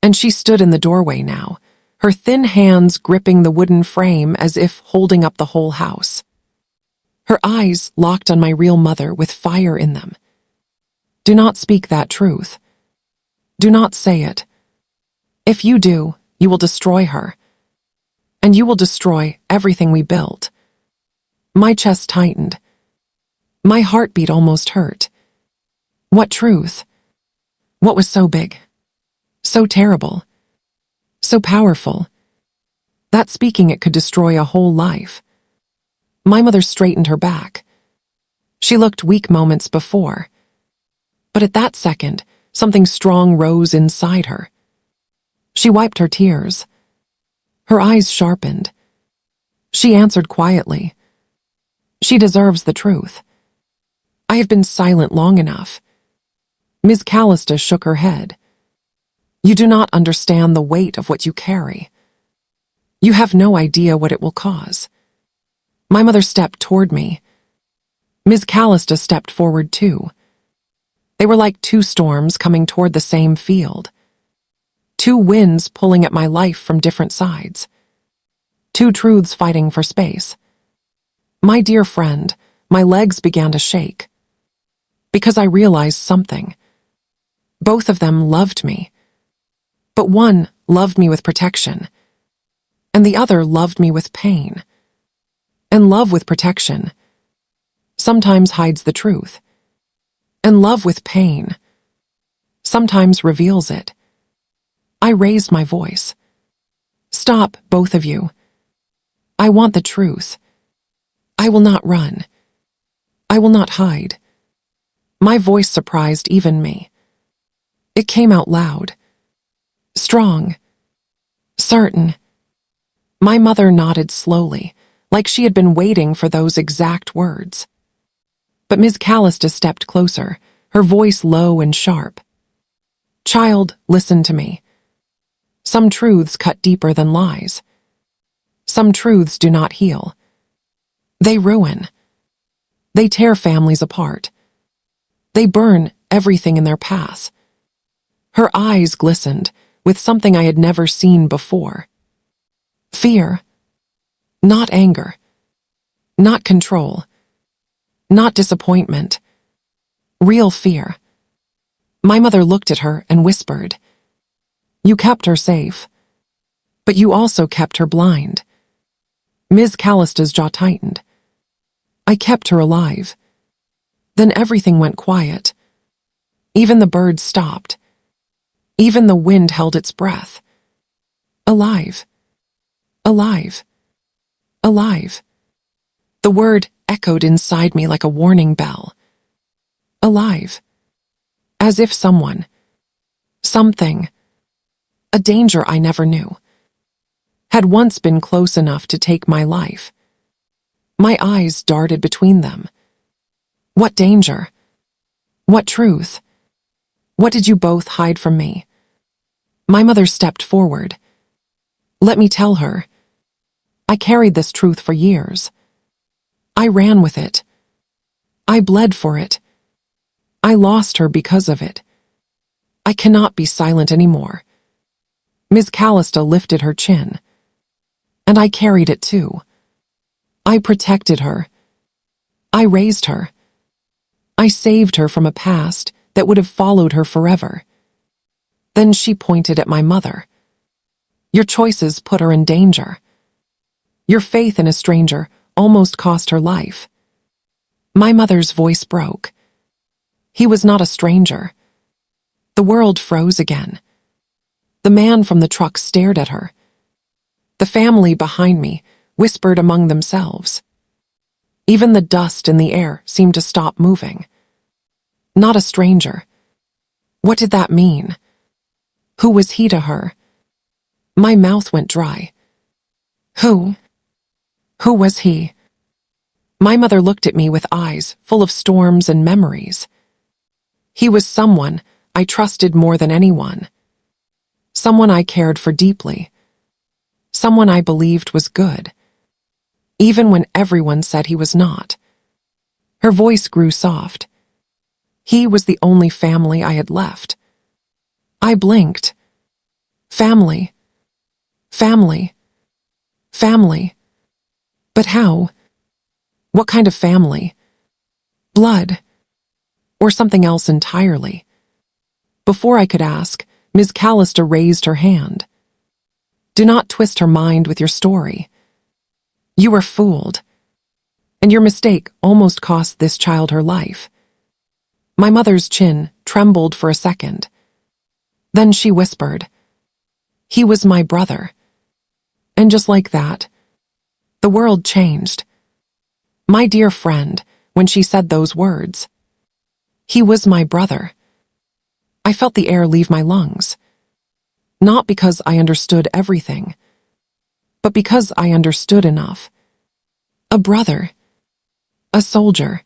And she stood in the doorway now, her thin hands gripping the wooden frame as if holding up the whole house. Her eyes locked on my real mother with fire in them. Do not speak that truth. Do not say it. If you do, you will destroy her. And you will destroy everything we built. My chest tightened. My heartbeat almost hurt. What truth? What was so big? So terrible? So powerful? That speaking it could destroy a whole life. My mother straightened her back. She looked weak moments before. But at that second, something strong rose inside her. She wiped her tears. Her eyes sharpened. She answered quietly. She deserves the truth. I have been silent long enough. Ms. Callista shook her head. You do not understand the weight of what you carry. You have no idea what it will cause. My mother stepped toward me. Ms. Callista stepped forward too. They were like two storms coming toward the same field. Two winds pulling at my life from different sides. Two truths fighting for space. My dear friend, my legs began to shake. Because I realized something. Both of them loved me. But one loved me with protection. And the other loved me with pain. And love with protection sometimes hides the truth. And love with pain sometimes reveals it. I raised my voice. Stop, both of you. I want the truth. I will not run. I will not hide. My voice surprised even me. It came out loud. Strong. Certain. My mother nodded slowly, like she had been waiting for those exact words. But Ms. Callister stepped closer, her voice low and sharp. Child, listen to me. Some truths cut deeper than lies. Some truths do not heal. They ruin. They tear families apart. They burn everything in their path. Her eyes glistened with something I had never seen before. Fear. Not anger. Not control. Not disappointment. Real fear. My mother looked at her and whispered, You kept her safe, but you also kept her blind. Ms. Callister's jaw tightened. I kept her alive. Then everything went quiet. Even the birds stopped. Even the wind held its breath. Alive. Alive. Alive. The word echoed inside me like a warning bell. Alive. As if someone, something, a danger I never knew, had once been close enough to take my life. My eyes darted between them. What danger? What truth? What did you both hide from me? My mother stepped forward. Let me tell her. I carried this truth for years. I ran with it. I bled for it. I lost her because of it. I cannot be silent anymore. Ms. Callister lifted her chin. And I carried it too. I protected her. I raised her. I saved her from a past that would have followed her forever. Then she pointed at my mother. Your choices put her in danger. Your faith in a stranger almost cost her life. My mother's voice broke. He was not a stranger. The world froze again. The man from the truck stared at her. The family behind me whispered among themselves. Even the dust in the air seemed to stop moving. Not a stranger. What did that mean? Who was he to her? My mouth went dry. Who? Who was he? My mother looked at me with eyes full of storms and memories. He was someone I trusted more than anyone. Someone I cared for deeply. Someone I believed was good, even when everyone said he was not. Her voice grew soft. He was the only family I had left. I blinked. Family. Family. Family. But how? What kind of family? Blood. Or something else entirely? Before I could ask, Ms. Callister raised her hand. Do not twist her mind with your story. You were fooled. And your mistake almost cost this child her life. My mother's chin trembled for a second. Then she whispered, He was my brother. And just like that, the world changed. My dear friend, when she said those words, he was my brother. I felt the air leave my lungs. Not because I understood everything, but because I understood enough. A brother. A soldier.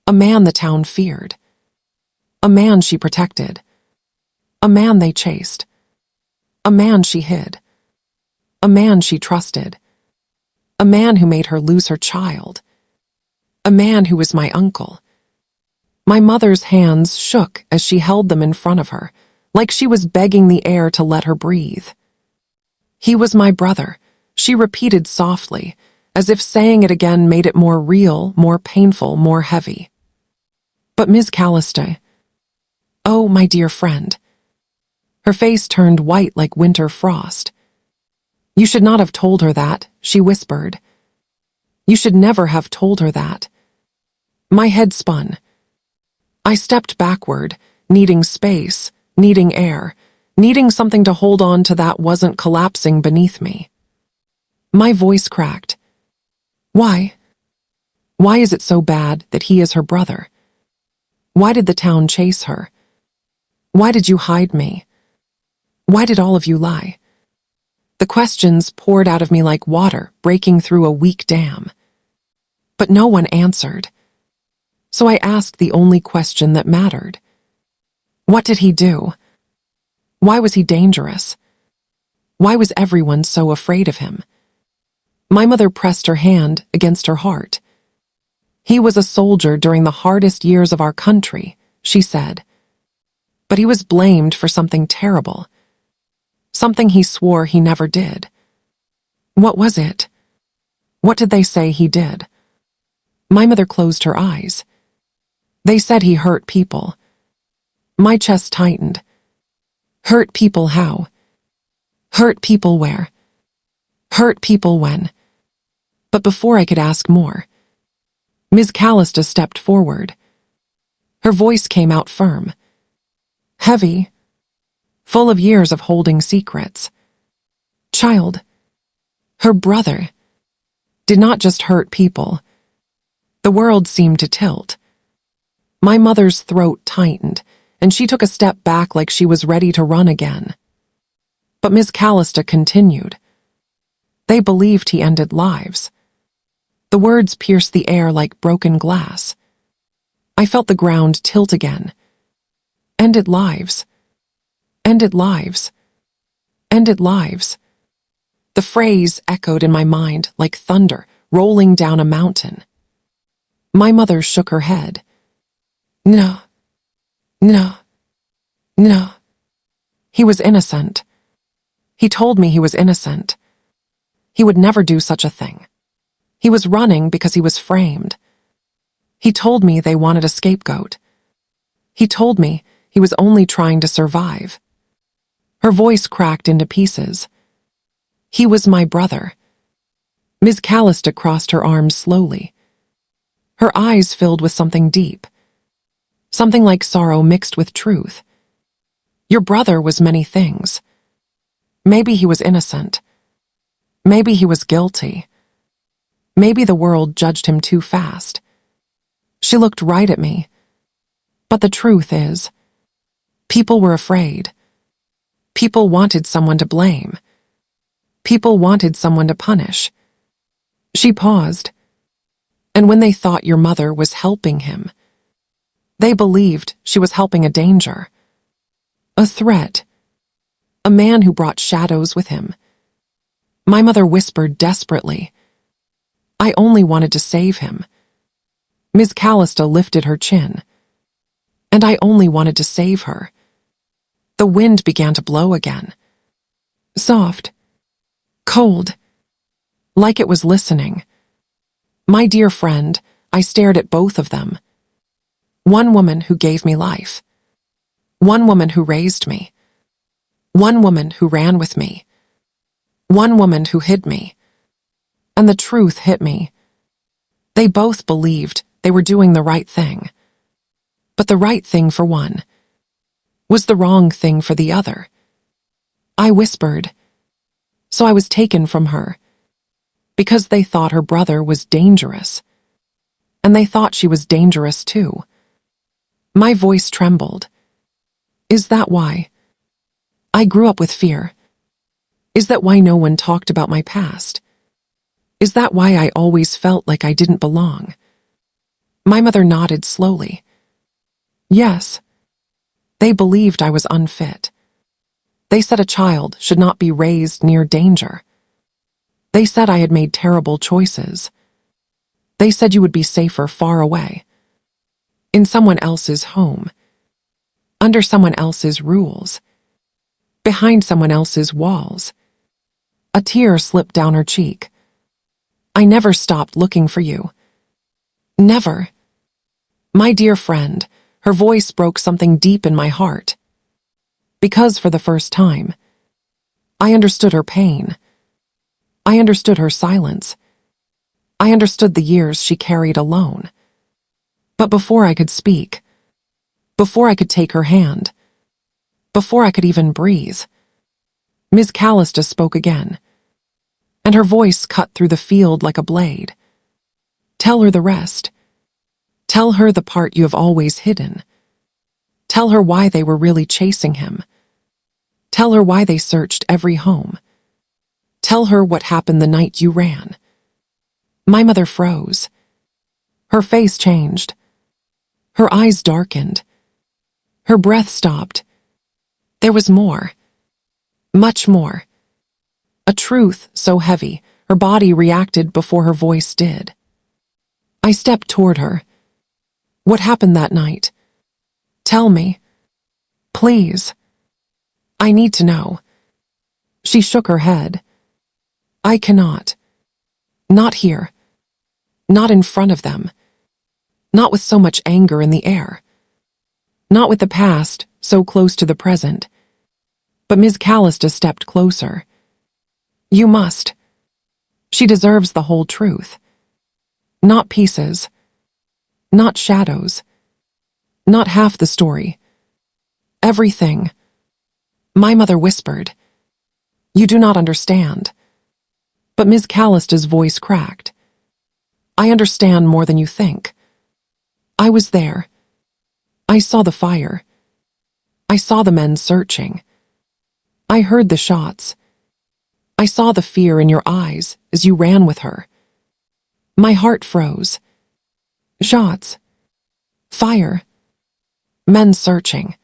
A man the town feared. A man she protected. A man they chased. A man she hid. A man she trusted. A man who made her lose her child. A man who was my uncle. My mother's hands shook as she held them in front of her, like she was begging the air to let her breathe. He was my brother, she repeated softly, as if saying it again made it more real, more painful, more heavy. But Ms. Callister, oh, my dear friend. Her face turned white like winter frost. You should not have told her that, she whispered. You should never have told her that. My head spun. I stepped backward, needing space, needing air, needing something to hold on to that wasn't collapsing beneath me. My voice cracked. Why? Why is it so bad that he is her brother? Why did the town chase her? Why did you hide me? Why did all of you lie? The questions poured out of me like water breaking through a weak dam. But no one answered. So I asked the only question that mattered. What did he do? Why was he dangerous? Why was everyone so afraid of him? My mother pressed her hand against her heart. He was a soldier during the hardest years of our country, she said. But he was blamed for something terrible. Something he swore he never did. What was it? What did they say he did? My mother closed her eyes. They said he hurt people. My chest tightened. Hurt people how? Hurt people where? Hurt people when? But before I could ask more, Ms. Callista stepped forward. Her voice came out firm, heavy, full of years of holding secrets. Child, her brother, did not just hurt people. The world seemed to tilt. My mother's throat tightened, and she took a step back like she was ready to run again. But Ms. Callista continued. They believed he ended lives. The words pierced the air like broken glass. I felt the ground tilt again. Ended lives. Ended lives. Ended lives. The phrase echoed in my mind like thunder rolling down a mountain. My mother shook her head. No. No. No. He was innocent. He told me he was innocent. He would never do such a thing. He was running because he was framed. He told me they wanted a scapegoat. He told me he was only trying to survive. Her voice cracked into pieces. He was my brother. Ms. Callista crossed her arms slowly. Her eyes filled with something deep. Something like sorrow mixed with truth. Your brother was many things. Maybe he was innocent. Maybe he was guilty. Maybe the world judged him too fast. She looked right at me. But the truth is, people were afraid. People wanted someone to blame. People wanted someone to punish. She paused. And when they thought your mother was helping him, they believed she was helping a danger. A threat. A man who brought shadows with him. My mother whispered desperately. I only wanted to save him. Ms. Callista lifted her chin. And I only wanted to save her. The wind began to blow again. Soft. Cold. Like it was listening. My dear friend, I stared at both of them. One woman who gave me life. One woman who raised me. One woman who ran with me. One woman who hid me. And the truth hit me. They both believed they were doing the right thing. But the right thing for one was the wrong thing for the other. I whispered. So I was taken from her. Because they thought her brother was dangerous. And they thought she was dangerous too. My voice trembled. Is that why? I grew up with fear. Is that why no one talked about my past? Is that why I always felt like I didn't belong? My mother nodded slowly. Yes. They believed I was unfit. They said a child should not be raised near danger. They said I had made terrible choices. They said you would be safer far away. In someone else's home. Under someone else's rules. Behind someone else's walls. A tear slipped down her cheek. I never stopped looking for you. Never. My dear friend, her voice broke something deep in my heart. Because for the first time, I understood her pain. I understood her silence. I understood the years she carried alone. But before I could speak, Before I could take her hand, before I could even breathe, Ms. Callister spoke again, and her voice cut through the field like a blade. Tell her the rest. Tell her the part you have always hidden. Tell her why they were really chasing him. Tell her why they searched every home. Tell her what happened the night you ran. My mother froze. Her face changed. Her eyes darkened. Her breath stopped. There was more. Much more. A truth so heavy, her body reacted before her voice did. I stepped toward her. What happened that night? Tell me. Please. I need to know. She shook her head. I cannot. Not here. Not in front of them. Not with so much anger in the air. Not with the past, so close to the present. But Ms. Callister stepped closer. You must. She deserves the whole truth. Not pieces. Not shadows. Not half the story. Everything. My mother whispered. You do not understand. But Ms. Callister's voice cracked. I understand more than you think. I was there. I saw the fire. I saw the men searching. I heard the shots. I saw the fear in your eyes as you ran with her. My heart froze. Shots. Fire. Men searching.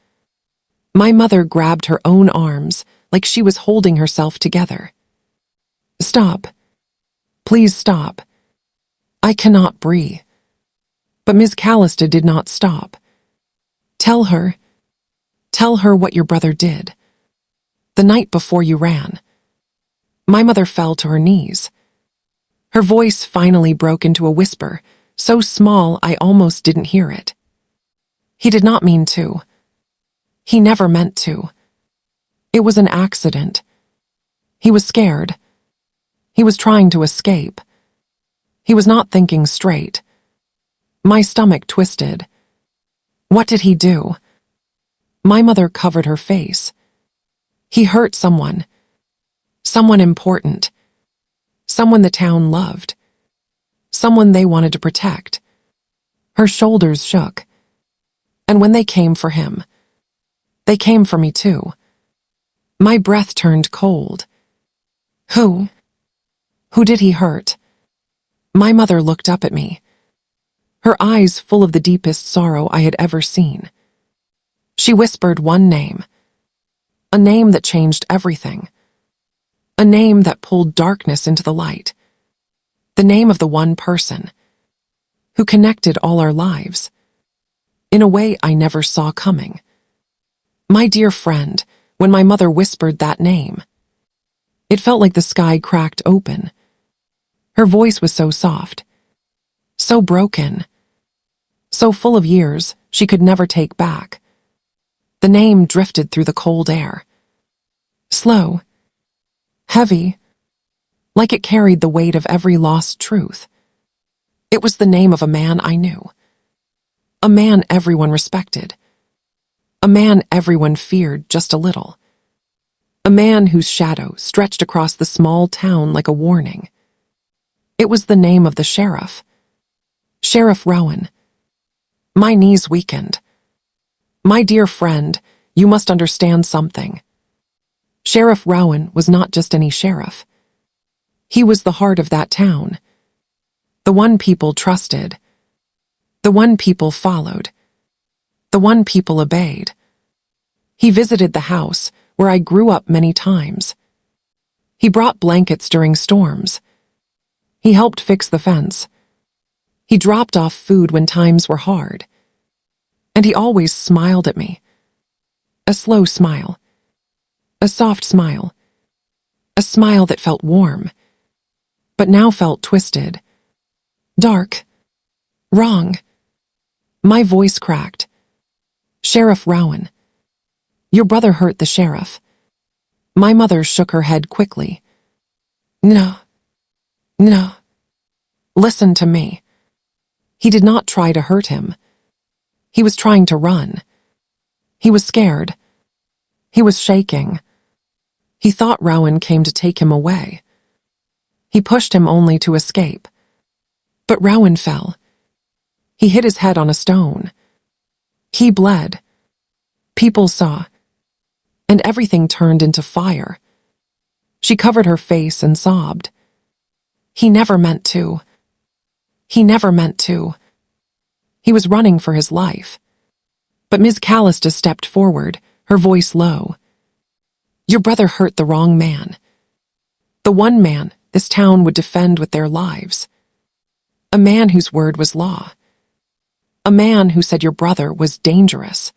My mother grabbed her own arms like she was holding herself together. Stop. Please stop. I cannot breathe. But Ms. Callister did not stop. Tell her what your brother did. The night before you ran. My mother fell to her knees. Her voice finally broke into a whisper, so small I almost didn't hear it. He did not mean to. He never meant to. It was an accident. He was scared. He was trying to escape. He was not thinking straight. My stomach twisted. What did he do? My mother covered her face. He hurt someone. Someone important. Someone the town loved. Someone they wanted to protect. Her shoulders shook. And when they came for him, they came for me too. My breath turned cold. Who? Who did he hurt? My mother looked up at me, her eyes full of the deepest sorrow I had ever seen. She whispered one name, a name that changed everything, a name that pulled darkness into the light, the name of the one person who connected all our lives, in a way I never saw coming. My dear friend, when my mother whispered that name, it felt like the sky cracked open. Her voice was so soft, so broken, so full of years she could never take back. The name drifted through the cold air. Slow, heavy, like it carried the weight of every lost truth. It was the name of a man I knew. A man everyone respected. A man everyone feared just a little. A man whose shadow stretched across the small town like a warning. It was the name of the sheriff. Sheriff Rowan. My knees weakened. My dear friend, you must understand something. Sheriff Rowan was not just any sheriff. He was the heart of that town. The one people trusted. The one people followed. The one people obeyed. He visited the house where I grew up many times. He brought blankets during storms. He helped fix the fence. He dropped off food when times were hard. And he always smiled at me. A slow smile. A soft smile. A smile that felt warm, but now felt twisted. Dark. Wrong. My voice cracked. Sheriff Rowan. Your brother hurt the sheriff. My mother shook her head quickly. No. No. Listen to me. He did not try to hurt him. He was trying to run. He was scared. He was shaking. He thought Rowan came to take him away. He pushed him only to escape. But Rowan fell. He hit his head on a stone. He bled. People saw. And everything turned into fire. She covered her face and sobbed. He never meant to. He never meant to. He was running for his life. But Ms. Callister stepped forward, her voice low. Your brother hurt the wrong man. The one man this town would defend with their lives. A man whose word was law. A man who said your brother was dangerous.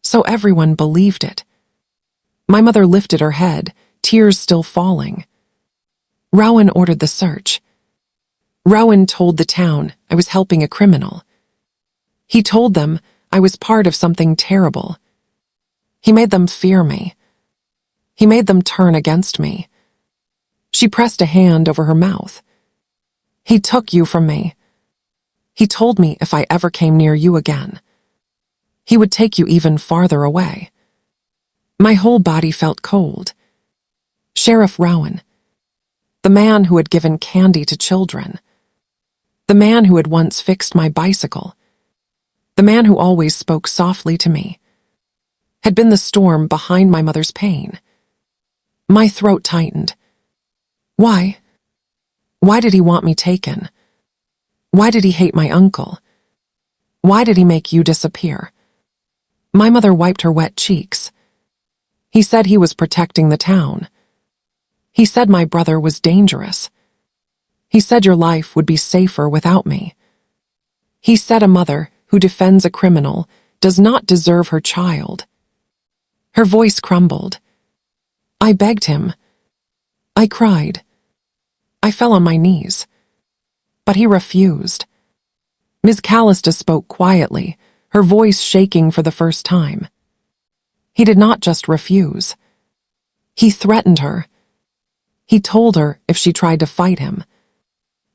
So everyone believed it. My mother lifted her head, tears still falling. Rowan ordered the search. Rowan told the town I was helping a criminal. He told them I was part of something terrible. He made them fear me. He made them turn against me. She pressed a hand over her mouth. He took you from me. He told me if I ever came near you again, he would take you even farther away. My whole body felt cold. Sheriff Rowan, the man who had given candy to children, the man who had once fixed my bicycle, the man who always spoke softly to me, had been the storm behind my mother's pain. My throat tightened. Why? Why did he want me taken? Why did he hate my uncle? Why did he make you disappear? My mother wiped her wet cheeks. He said he was protecting the town. He said my brother was dangerous. He said your life would be safer without me. He said a mother who defends a criminal does not deserve her child. Her voice crumbled. I begged him. I cried. I fell on my knees. But he refused. Ms. Callister spoke quietly, her voice shaking for the first time. He did not just refuse. He threatened her. He told her if she tried to fight him,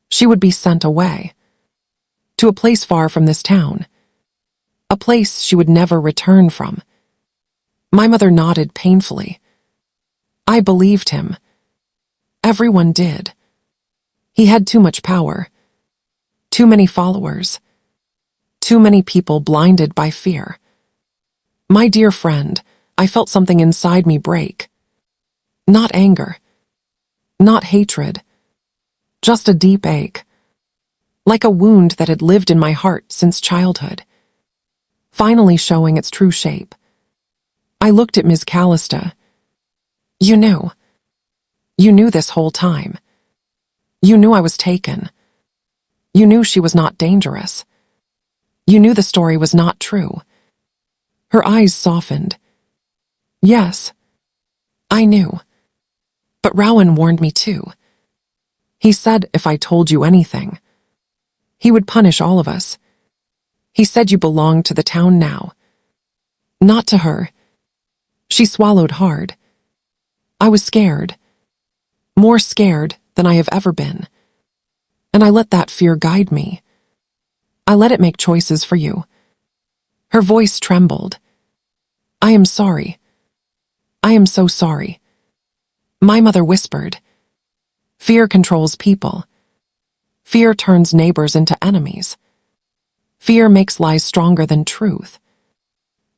she would be sent away. To a place far from this town. A place she would never return from. My mother nodded painfully. I believed him. Everyone did. He had too much power. Too many followers. Too many people blinded by fear. My dear friend, I felt something inside me break. Not anger. Not hatred. Just a deep ache. Like a wound that had lived in my heart since childhood. Finally showing its true shape. I looked at Ms. Callister. You knew. You knew this whole time. You knew I was taken. You knew she was not dangerous. You knew the story was not true. Her eyes softened. Yes, I knew. But Rowan warned me too. He said if I told you anything, he would punish all of us. He said you belonged to the town now. Not to her. She swallowed hard. I was scared. More scared than I have ever been. And I let that fear guide me. I let it make choices for you. Her voice trembled. I am sorry. I am so sorry. My mother whispered. Fear controls people. Fear turns neighbors into enemies. Fear makes lies stronger than truth.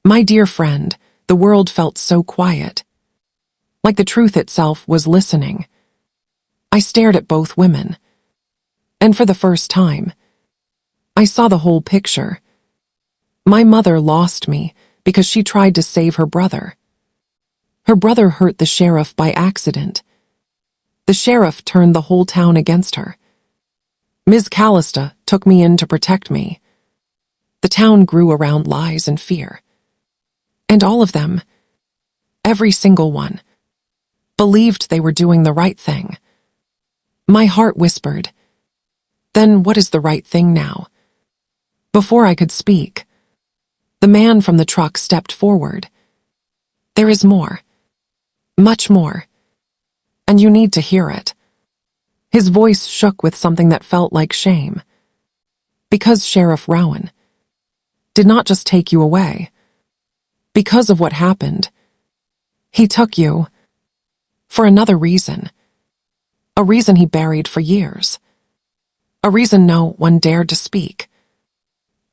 My dear friend, the world felt so quiet. Like the truth itself was listening. I stared at both women. And for the first time, I saw the whole picture. My mother lost me because she tried to save her brother. Her brother hurt the sheriff by accident. The sheriff turned the whole town against her. Ms. Callister took me in to protect me. The town grew around lies and fear. And all of them, every single one, believed they were doing the right thing. My heart whispered, then what is the right thing now? Before I could speak, the man from the truck stepped forward. There is more. Much more. And you need to hear it. His voice shook with something that felt like shame. Because Sheriff Rowan did not just take you away. Because of what happened. He took you. For another reason. A reason he buried for years. A reason no one dared to speak.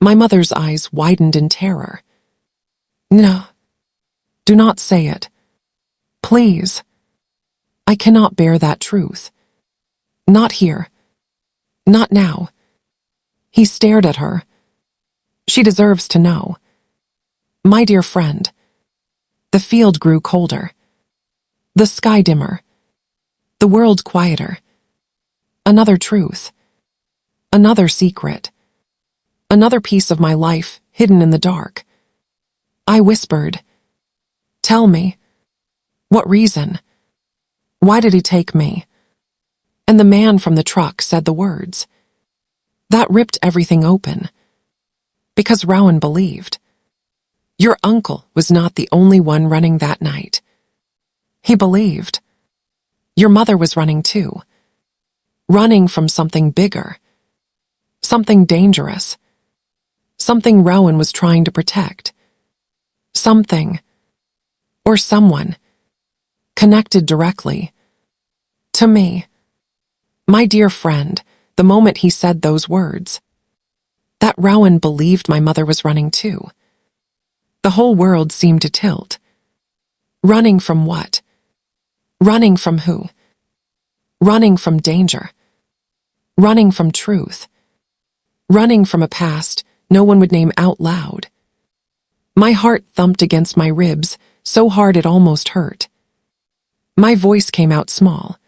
My mother's eyes widened in terror. No. Do not say it. Please. I cannot bear that truth. Not here. Not now. He stared at her. She deserves to know. My dear friend. The field grew colder. The sky dimmer. The world quieter. Another truth. Another secret. Another piece of my life hidden in the dark. I whispered. Tell me. What reason? Why did he take me? And the man from the truck said the words. That ripped everything open. Because Rowan believed. Your uncle was not the only one running that night. He believed. Your mother was running too. Running from something bigger. Something dangerous. Something Rowan was trying to protect. Something. Or someone. Connected directly. To me. My dear friend, the moment he said those words. That Rowan believed my mother was running too. The whole world seemed to tilt. Running from what? Running from who? Running from danger. Running from truth. Running from a past no one would name out loud. My heart thumped against my ribs so hard it almost hurt. My voice came out small.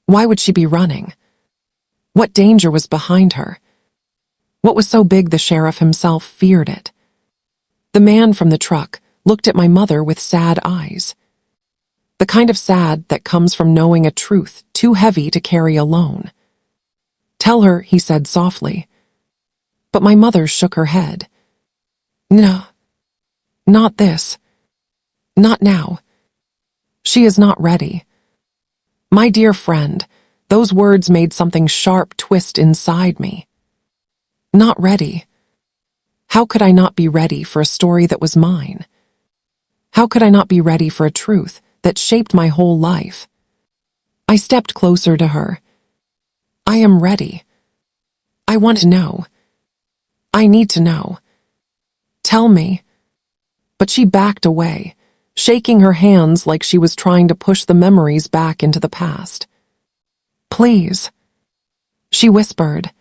Why would she be running? What danger was behind her? What was so big the sheriff himself feared it? The man from the truck looked at my mother with sad eyes. The kind of sad that comes from knowing a truth too heavy to carry alone. Tell her, he said softly. But my mother shook her head. No. Not this. Not now. She is not ready. My dear friend, those words made something sharp twist inside me. Not ready. How could I not be ready for a story that was mine? How could I not be ready for a truth that shaped my whole life? I stepped closer to her. I am ready. I want to know. I need to know. Tell me. But she backed away, shaking her hands like she was trying to push the memories back into the past. Please. She whispered.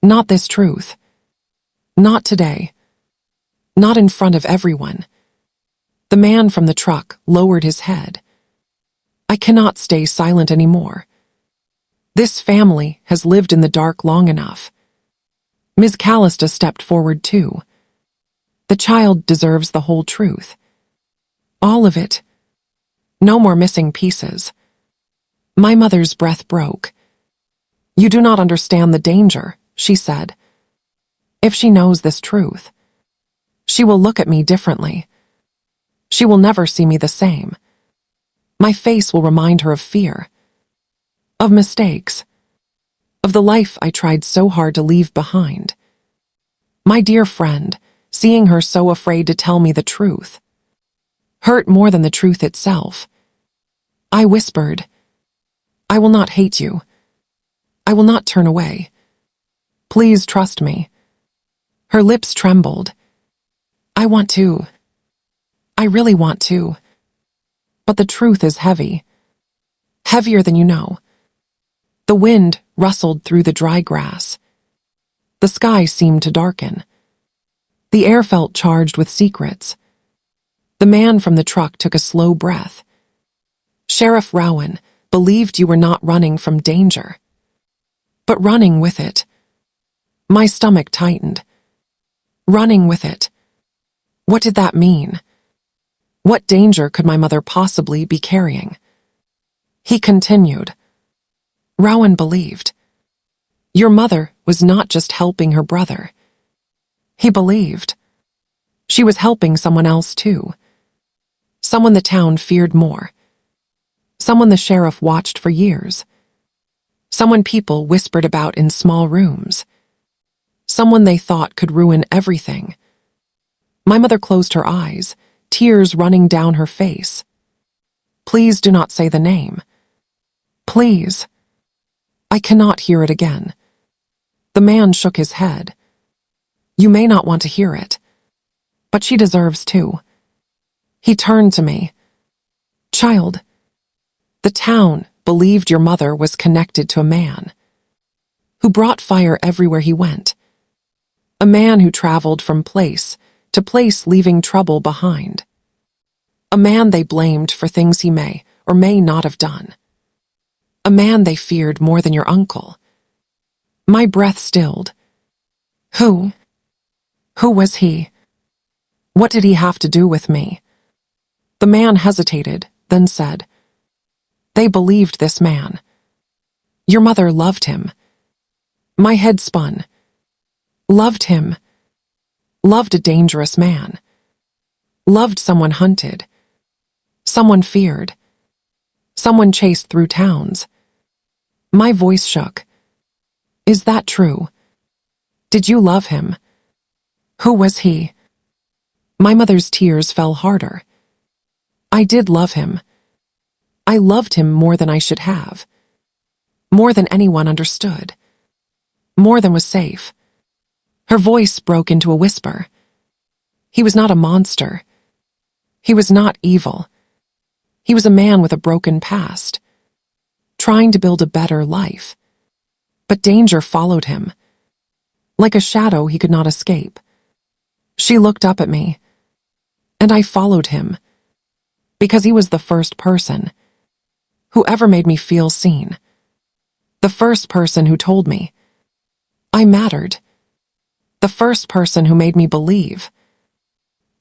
Not this truth. Not today. Not in front of everyone. The man from the truck lowered his head. I cannot stay silent anymore. This family has lived in the dark long enough. Ms. Callista stepped forward too. The child deserves the whole truth. All of it. No more missing pieces. My mother's breath broke. You do not understand the danger, she said. If she knows this truth, she will look at me differently. She will never see me the same. My face will remind her of fear, of mistakes, of the life I tried so hard to leave behind. My dear friend, seeing her so afraid to tell me the truth, hurt more than the truth itself. I whispered, I will not hate you. I will not turn away. Please trust me. Her lips trembled. I want to. I really want to. But the truth is heavy. Heavier than you know. The wind rustled through the dry grass. The sky seemed to darken. The air felt charged with secrets. The man from the truck took a slow breath. Sheriff Rowan believed you were not running from danger, but running with it. My stomach tightened. Running with it. What did that mean? What danger could my mother possibly be carrying? He continued. Rowan believed. Your mother was not just helping her brother. He believed. She was helping someone else too. Someone the town feared more. Someone the sheriff watched for years. Someone people whispered about in small rooms. Someone they thought could ruin everything. My mother closed her eyes, tears running down her face. Please do not say the name. Please. I cannot hear it again. The man shook his head. You may not want to hear it, but she deserves to. He turned to me. Child, the town believed your mother was connected to a man who brought fire everywhere he went. A man who traveled from place to place leaving trouble behind. A man they blamed for things he may or may not have done. A man they feared more than your uncle. My breath stilled. Who? Who was he? What did he have to do with me? The man hesitated, then said, They believed this man. Your mother loved him. My head spun. Loved him. Loved a dangerous man. Loved someone hunted. Someone feared. Someone chased through towns. My voice shook. Is that true? Did you love him? Who was he? My mother's tears fell harder. I did love him. I loved him more than I should have. More than anyone understood. More than was safe. Her voice broke into a whisper. He was not a monster. He was not evil. He was a man with a broken past, trying to build a better life. But danger followed him. Like a shadow he could not escape. She looked up at me, and I followed him, because he was the first person who ever made me feel seen. The first person who told me I mattered. The first person who made me believe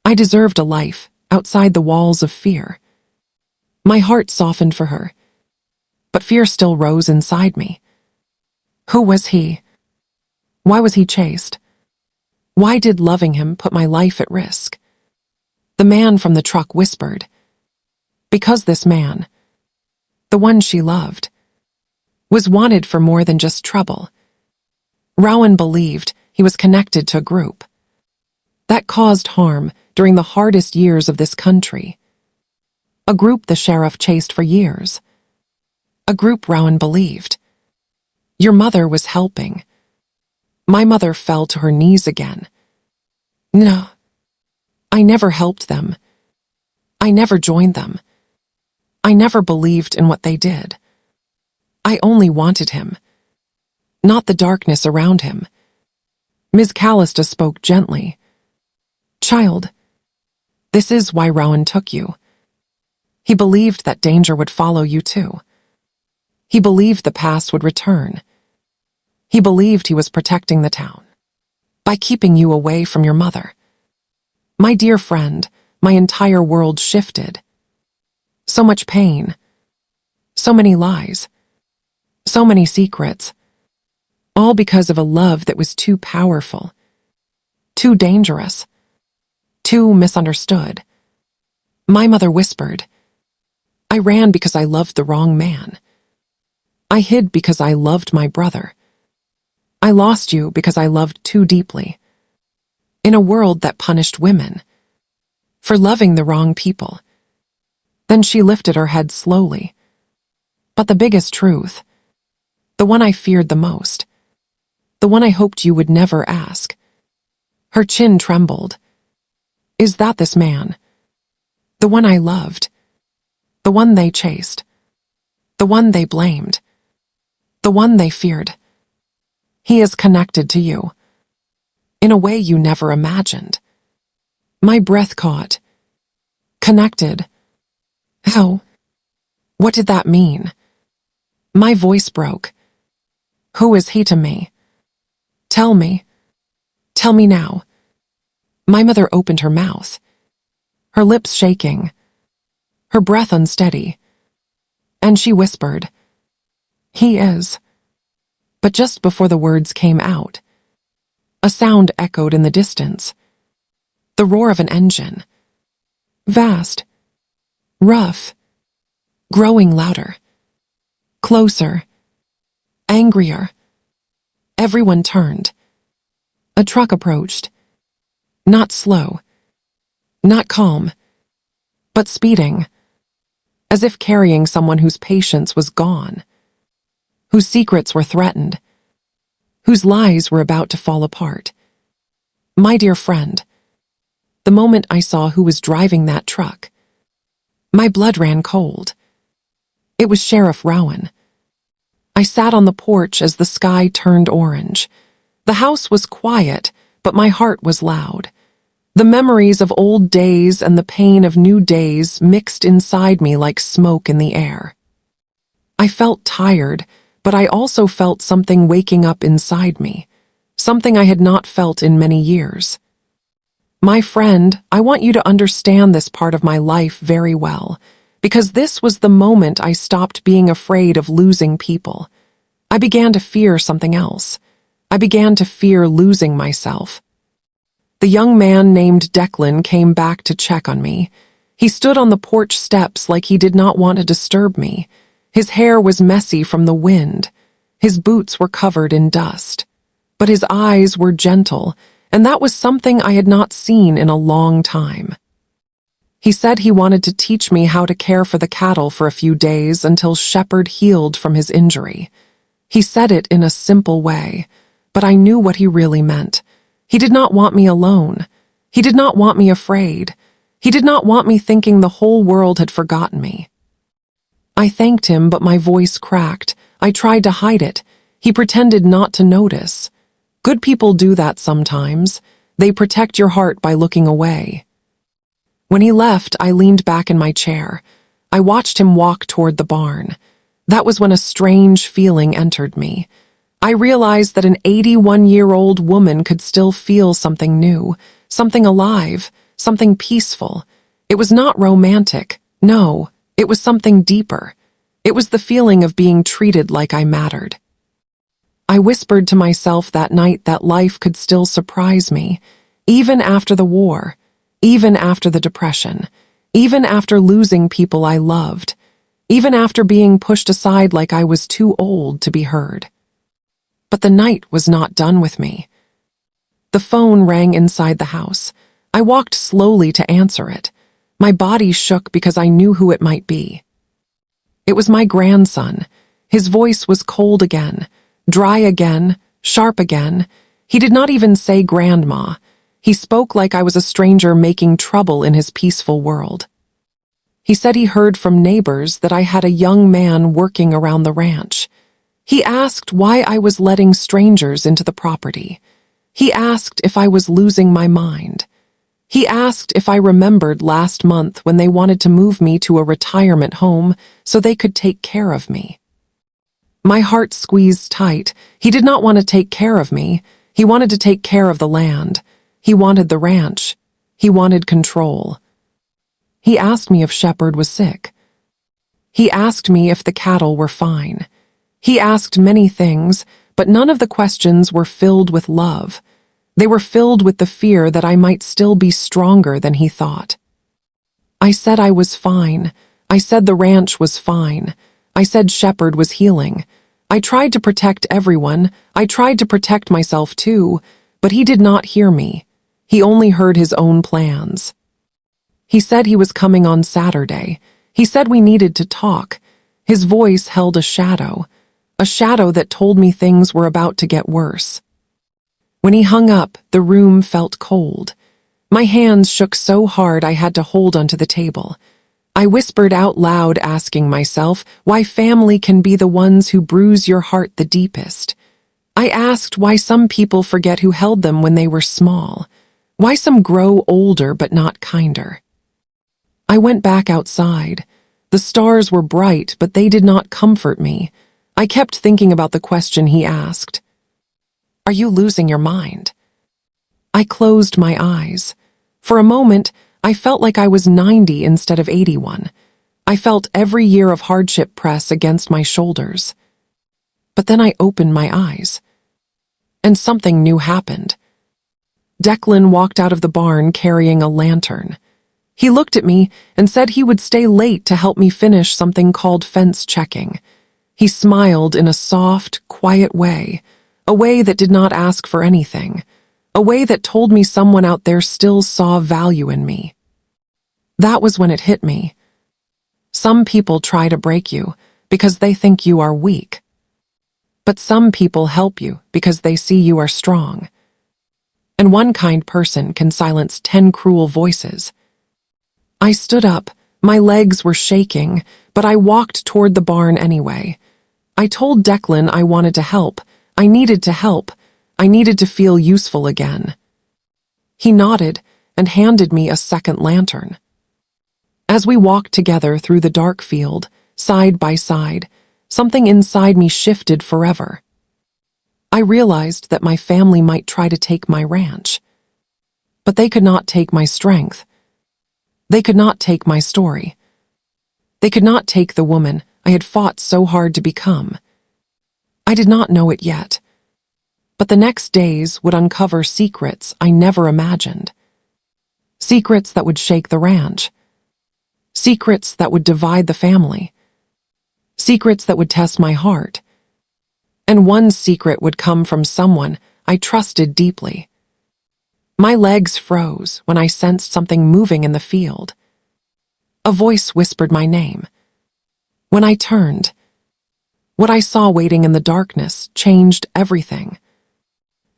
I deserved a life outside the walls of fear. My heart softened for her, but fear still rose inside me. Who was he? Why was he chased? Why did loving him put my life at risk? The man from the truck whispered, Because this man, the one she loved, was wanted for more than just trouble. Rowan believed he was connected to a group that caused harm during the hardest years of this country. A group the sheriff chased for years. A group Rowan believed. Your mother was helping. My mother fell to her knees again. No. I never helped them. I never joined them. I never believed in what they did. I only wanted him, not the darkness around him. Ms. Callista spoke gently. Child, this is why Rowan took you. He believed that danger would follow you too. He believed the past would return. He believed he was protecting the town by keeping you away from your mother. My dear friend, my entire world shifted. So much pain. So many lies. So many secrets. All because of a love that was too powerful. Too dangerous. Too misunderstood. My mother whispered. I ran because I loved the wrong man. I hid because I loved my brother. I lost you because I loved too deeply. In a world that punished women for loving the wrong people. Then she lifted her head slowly. But the biggest truth, the one I feared the most, the one I hoped you would never ask. Her chin trembled. Is that this man? The one I loved. The one they chased. The one they blamed. The one they feared. He is connected to you. In a way you never imagined. My breath caught. Connected. How? What did that mean? My voice broke. Who is he to me? Tell me. Tell me now. My mother opened her mouth, her lips shaking, her breath unsteady, and she whispered, He is. But just before the words came out, a sound echoed in the distance, the roar of an engine. Vast, rough, growing louder, closer, angrier. Everyone turned. A truck approached. Not slow, Not calm, but speeding, as if carrying someone whose patience was gone, whose secrets were threatened, whose lies were about to fall apart. My dear friend, the moment I saw who was driving that truck, my blood ran cold. It was Sheriff Rowan. I sat on the porch as the sky turned orange. The house was quiet, but my heart was loud. The memories of old days and the pain of new days mixed inside me like smoke in the air. I felt tired, but I also felt something waking up inside me, something I had not felt in many years. My friend, I want you to understand this part of my life very well, because this was the moment I stopped being afraid of losing people. I began to fear something else. I began to fear losing myself. The young man named Declan came back to check on me. He stood on the porch steps like he did not want to disturb me. His hair was messy from the wind. His boots were covered in dust. But his eyes were gentle, and that was something I had not seen in a long time. He said he wanted to teach me how to care for the cattle for a few days until Shepherd healed from his injury. He said it in a simple way, but I knew what he really meant. He did not want me alone. He did not want me afraid. He did not want me thinking the whole world had forgotten me. I thanked him, but my voice cracked. I tried to hide it. He pretended not to notice. Good people do that sometimes. They protect your heart by looking away. When he left, I leaned back in my chair. I watched him walk toward the barn. That was when a strange feeling entered me. I realized that an 81-year-old woman could still feel something new, something alive, something peaceful. It was not romantic. No, it was something deeper. It was the feeling of being treated like I mattered. I whispered to myself that night that life could still surprise me, even after the war, even after the depression, even after losing people I loved, even after being pushed aside like I was too old to be heard. But the night was not done with me. The phone rang inside the house. I walked slowly to answer it. My body shook because I knew who it might be. It was my grandson. His voice was cold again, dry again, sharp again. He did not even say grandma. He spoke like I was a stranger making trouble in his peaceful world. He said he heard from neighbors that I had a young man working around the ranch. He asked why I was letting strangers into the property. He asked if I was losing my mind. He asked if I remembered last month when they wanted to move me to a retirement home so they could take care of me. My heart squeezed tight. He did not want to take care of me. He wanted to take care of the land. He wanted the ranch. He wanted control. He asked me if Shepherd was sick. He asked me if the cattle were fine. He asked many things, but none of the questions were filled with love. They were filled with the fear that I might still be stronger than he thought. I said I was fine. I said the ranch was fine. I said Shepherd was healing. I tried to protect everyone. I tried to protect myself too, but he did not hear me. He only heard his own plans. He said he was coming on Saturday. He said we needed to talk. His voice held a shadow that told me things were about to get worse. When he hung up, the room felt cold. My hands shook so hard I had to hold onto the table. I whispered out loud, asking myself why family can be the ones who bruise your heart the deepest. I asked why some people forget who held them when they were small, why some grow older but not kinder. I went back outside. The stars were bright, but they did not comfort me. I kept thinking about the question he asked. Are you losing your mind? I closed my eyes. For a moment, I felt like I was 90 instead of 81. I felt every year of hardship press against my shoulders. But then I opened my eyes, and something new happened. Declan walked out of the barn carrying a lantern. He looked at me and said he would stay late to help me finish something called fence checking. He smiled in a soft, quiet way, a way that did not ask for anything, a way that told me someone out there still saw value in me. That was when it hit me. Some people try to break you because they think you are weak. But some people help you because they see you are strong. And one kind person can silence 10 cruel voices. I stood up. My legs were shaking, but I walked toward the barn anyway. I told Declan I wanted to help. I needed to help. I needed to feel useful again. He nodded and handed me a second lantern. As we walked together through the dark field, side by side, something inside me shifted forever. I realized that my family might try to take my ranch. But they could not take my strength. They could not take my story. They could not take the woman I had fought so hard to become. I did not know it yet, but the next days would uncover secrets I never imagined. Secrets that would shake the ranch. Secrets that would divide the family. Secrets that would test my heart. And one secret would come from someone I trusted deeply. My legs froze when I sensed something moving in the field. A voice whispered my name. When I turned, what I saw waiting in the darkness changed everything.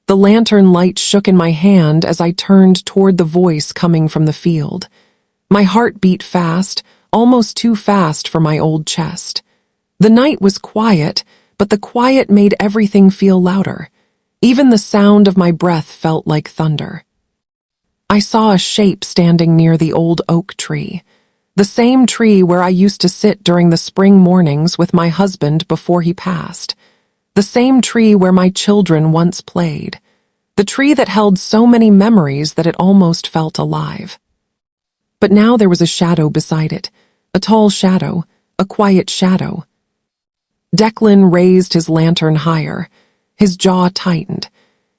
The lantern light shook in my hand as I turned toward the voice coming from the field. My heart beat fast, almost too fast for my old chest. The night was quiet, but the quiet made everything feel louder. Even the sound of my breath felt like thunder. I saw a shape standing near the old oak tree. The same tree where I used to sit during the spring mornings with my husband before he passed. The same tree where my children once played. The tree that held so many memories that it almost felt alive. But now there was a shadow beside it. A tall shadow, a quiet shadow. Declan raised his lantern higher. His jaw tightened.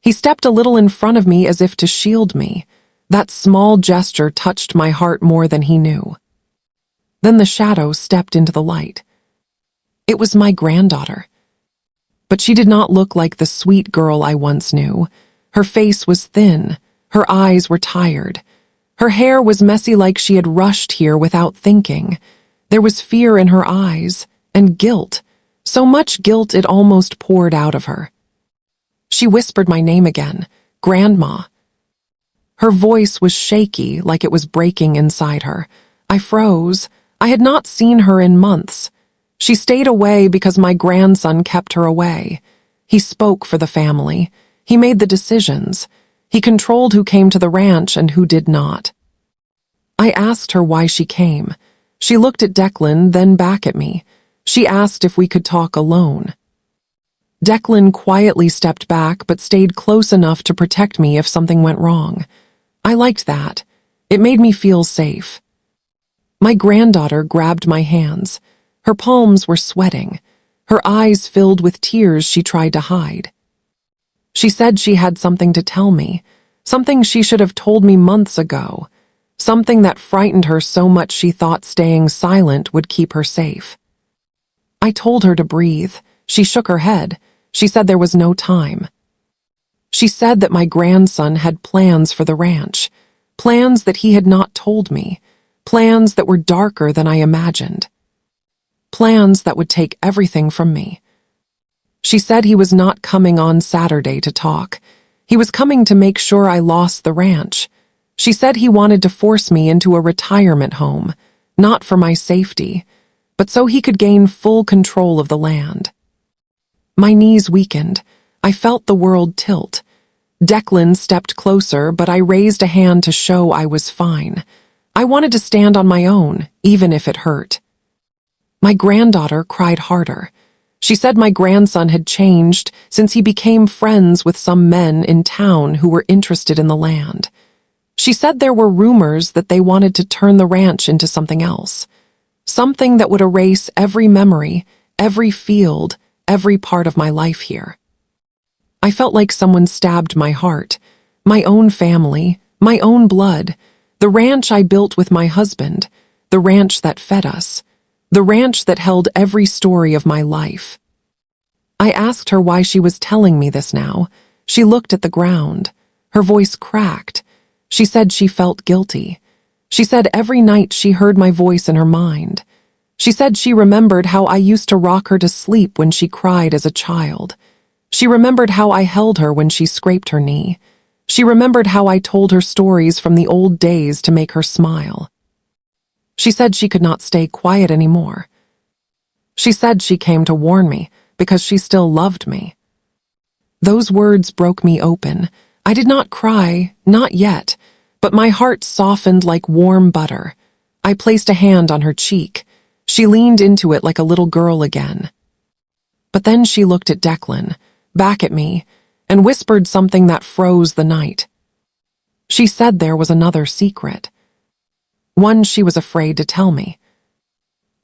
He stepped a little in front of me as if to shield me. That small gesture touched my heart more than he knew. Then the shadow stepped into the light. It was my granddaughter. But she did not look like the sweet girl I once knew. Her face was thin. Her eyes were tired. Her hair was messy like she had rushed here without thinking. There was fear in her eyes, and guilt. So much guilt it almost poured out of her. She whispered my name again, Grandma. Her voice was shaky, like it was breaking inside her. I froze. I had not seen her in months. She stayed away because my grandson kept her away. He spoke for the family. He made the decisions. He controlled who came to the ranch and who did not. I asked her why she came. She looked at Declan, then back at me. She asked if we could talk alone. Declan quietly stepped back but stayed close enough to protect me if something went wrong. I liked that. It made me feel safe. My granddaughter grabbed my hands. Her palms were sweating. Her eyes filled with tears she tried to hide. She said she had something to tell me, something she should have told me months ago, something that frightened her so much she thought staying silent would keep her safe. I told her to breathe. She shook her head. She said there was no time. She said that my grandson had plans for the ranch, plans that he had not told me, plans that were darker than I imagined, plans that would take everything from me. She said he was not coming on Saturday to talk. He was coming to make sure I lost the ranch. She said he wanted to force me into a retirement home, not for my safety, but so he could gain full control of the land. My knees weakened. I felt the world tilt. Declan stepped closer, but I raised a hand to show I was fine. I wanted to stand on my own, even if it hurt. My granddaughter cried harder. She said my grandson had changed since he became friends with some men in town who were interested in the land. She said there were rumors that they wanted to turn the ranch into something else, something that would erase every memory, every field, every part of my life here. I felt like someone stabbed my heart, my own family, my own blood, the ranch I built with my husband, the ranch that fed us, the ranch that held every story of my life. I asked her why she was telling me this now. She looked at the ground. Her voice cracked. She said she felt guilty. She said every night she heard my voice in her mind. She said she remembered how I used to rock her to sleep when she cried as a child. She remembered how I held her when she scraped her knee. She remembered how I told her stories from the old days to make her smile. She said she could not stay quiet anymore. She said she came to warn me because she still loved me. Those words broke me open. I did not cry, not yet, but my heart softened like warm butter. I placed a hand on her cheek. She leaned into it like a little girl again. But then she looked at Declan, back at me, and whispered something that froze the night. She said there was another secret. One she was afraid to tell me.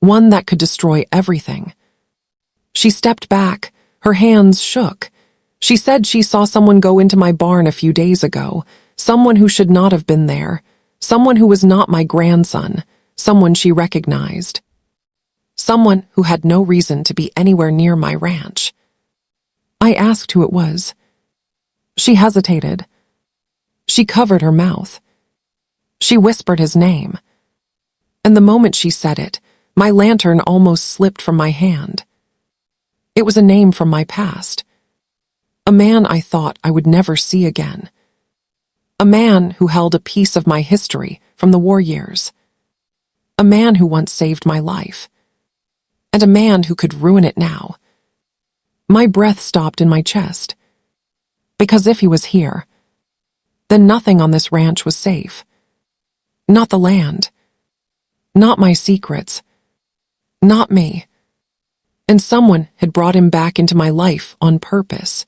One that could destroy everything. She stepped back. Her hands shook. She said she saw someone go into my barn a few days ago, someone who should not have been there, someone who was not my grandson, someone she recognized. Someone who had no reason to be anywhere near my ranch. I asked who it was. She hesitated. She covered her mouth. She whispered his name. And the moment she said it, my lantern almost slipped from my hand. It was a name from my past. A man I thought I would never see again. A man who held a piece of my history from the war years. A man who once saved my life. And a man who could ruin it now. My breath stopped in my chest. Because if he was here, then nothing on this ranch was safe. Not the land. Not my secrets. Not me. And someone had brought him back into my life on purpose.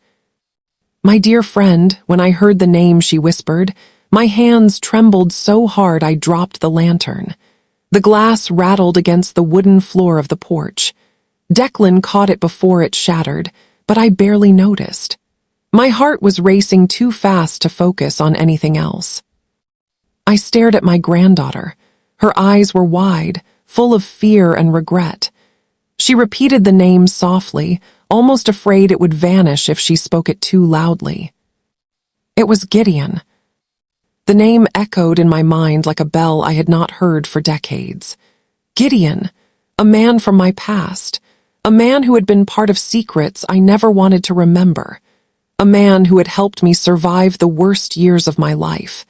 My dear friend, when I heard the name she whispered, my hands trembled so hard I dropped the lantern. The glass rattled against the wooden floor of the porch. Declan caught it before it shattered, but I barely noticed. My heart was racing too fast to focus on anything else. I stared at my granddaughter. Her eyes were wide, full of fear and regret. She repeated the name softly, almost afraid it would vanish if she spoke it too loudly. It was Gideon. The name echoed in my mind like a bell I had not heard for decades. Gideon, a man from my past, a man who had been part of secrets I never wanted to remember, a man who had helped me survive the worst years of my life.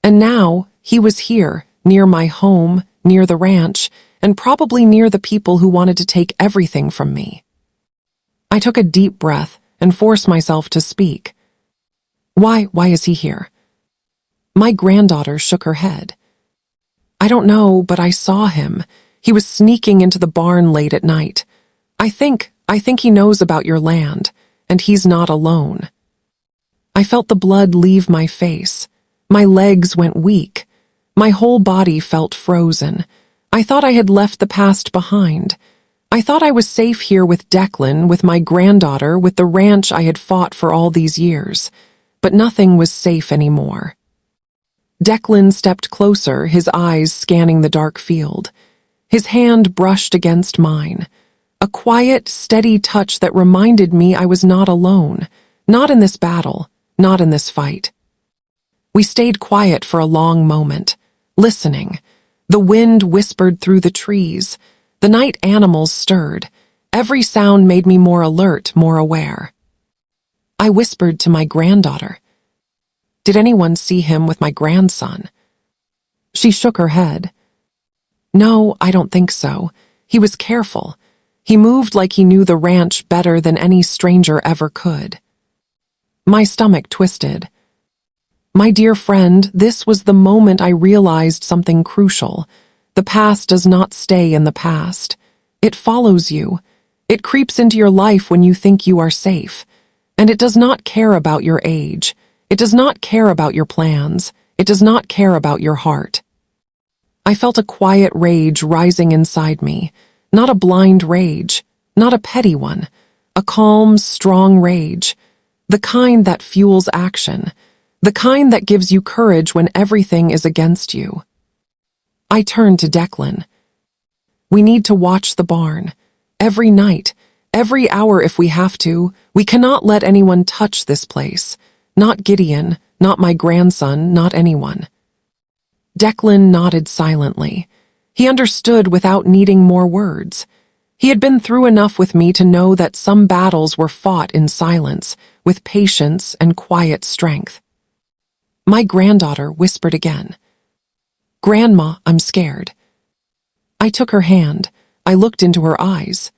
And now he was here, near my home, near the ranch, and probably near the people who wanted to take everything from me. I took a deep breath and forced myself to speak. Why is he here? My granddaughter shook her head. I don't know, but I saw him. He was sneaking into the barn late at night. I think he knows about your land, and he's not alone. I felt the blood leave my face. My legs went weak. My whole body felt frozen. I thought I had left the past behind. I thought I was safe here with Declan, with my granddaughter, with the ranch I had fought for all these years. But nothing was safe anymore. Declan stepped closer, his eyes scanning the dark field. His hand brushed against mine. A quiet, steady touch that reminded me I was not alone. Not in this battle, not in this fight. We stayed quiet for a long moment, listening. The wind whispered through the trees. The night animals stirred. Every sound made me more alert, more aware. I whispered to my granddaughter. Did anyone see him with my grandson? She shook her head. No, I don't think so. He was careful. He moved like he knew the ranch better than any stranger ever could. My stomach twisted. My dear friend, this was the moment I realized something crucial. The past does not stay in the past. It follows you. It creeps into your life when you think you are safe. And it does not care about your age. It does not care about your plans. It does not care about your heart. I felt a quiet rage rising inside me. Not a blind rage, not a petty one. A calm, strong rage. The kind that fuels action. The kind that gives you courage when everything is against you. I turned to Declan. We need to watch the barn. Every night, every hour if we have to. We cannot let anyone touch this place. Not Gideon, not my grandson, not anyone. Declan nodded silently. He understood without needing more words. He had been through enough with me to know that some battles were fought in silence, with patience and quiet strength. My granddaughter whispered again. "Grandma, I'm scared." I took her hand. I looked into her eyes.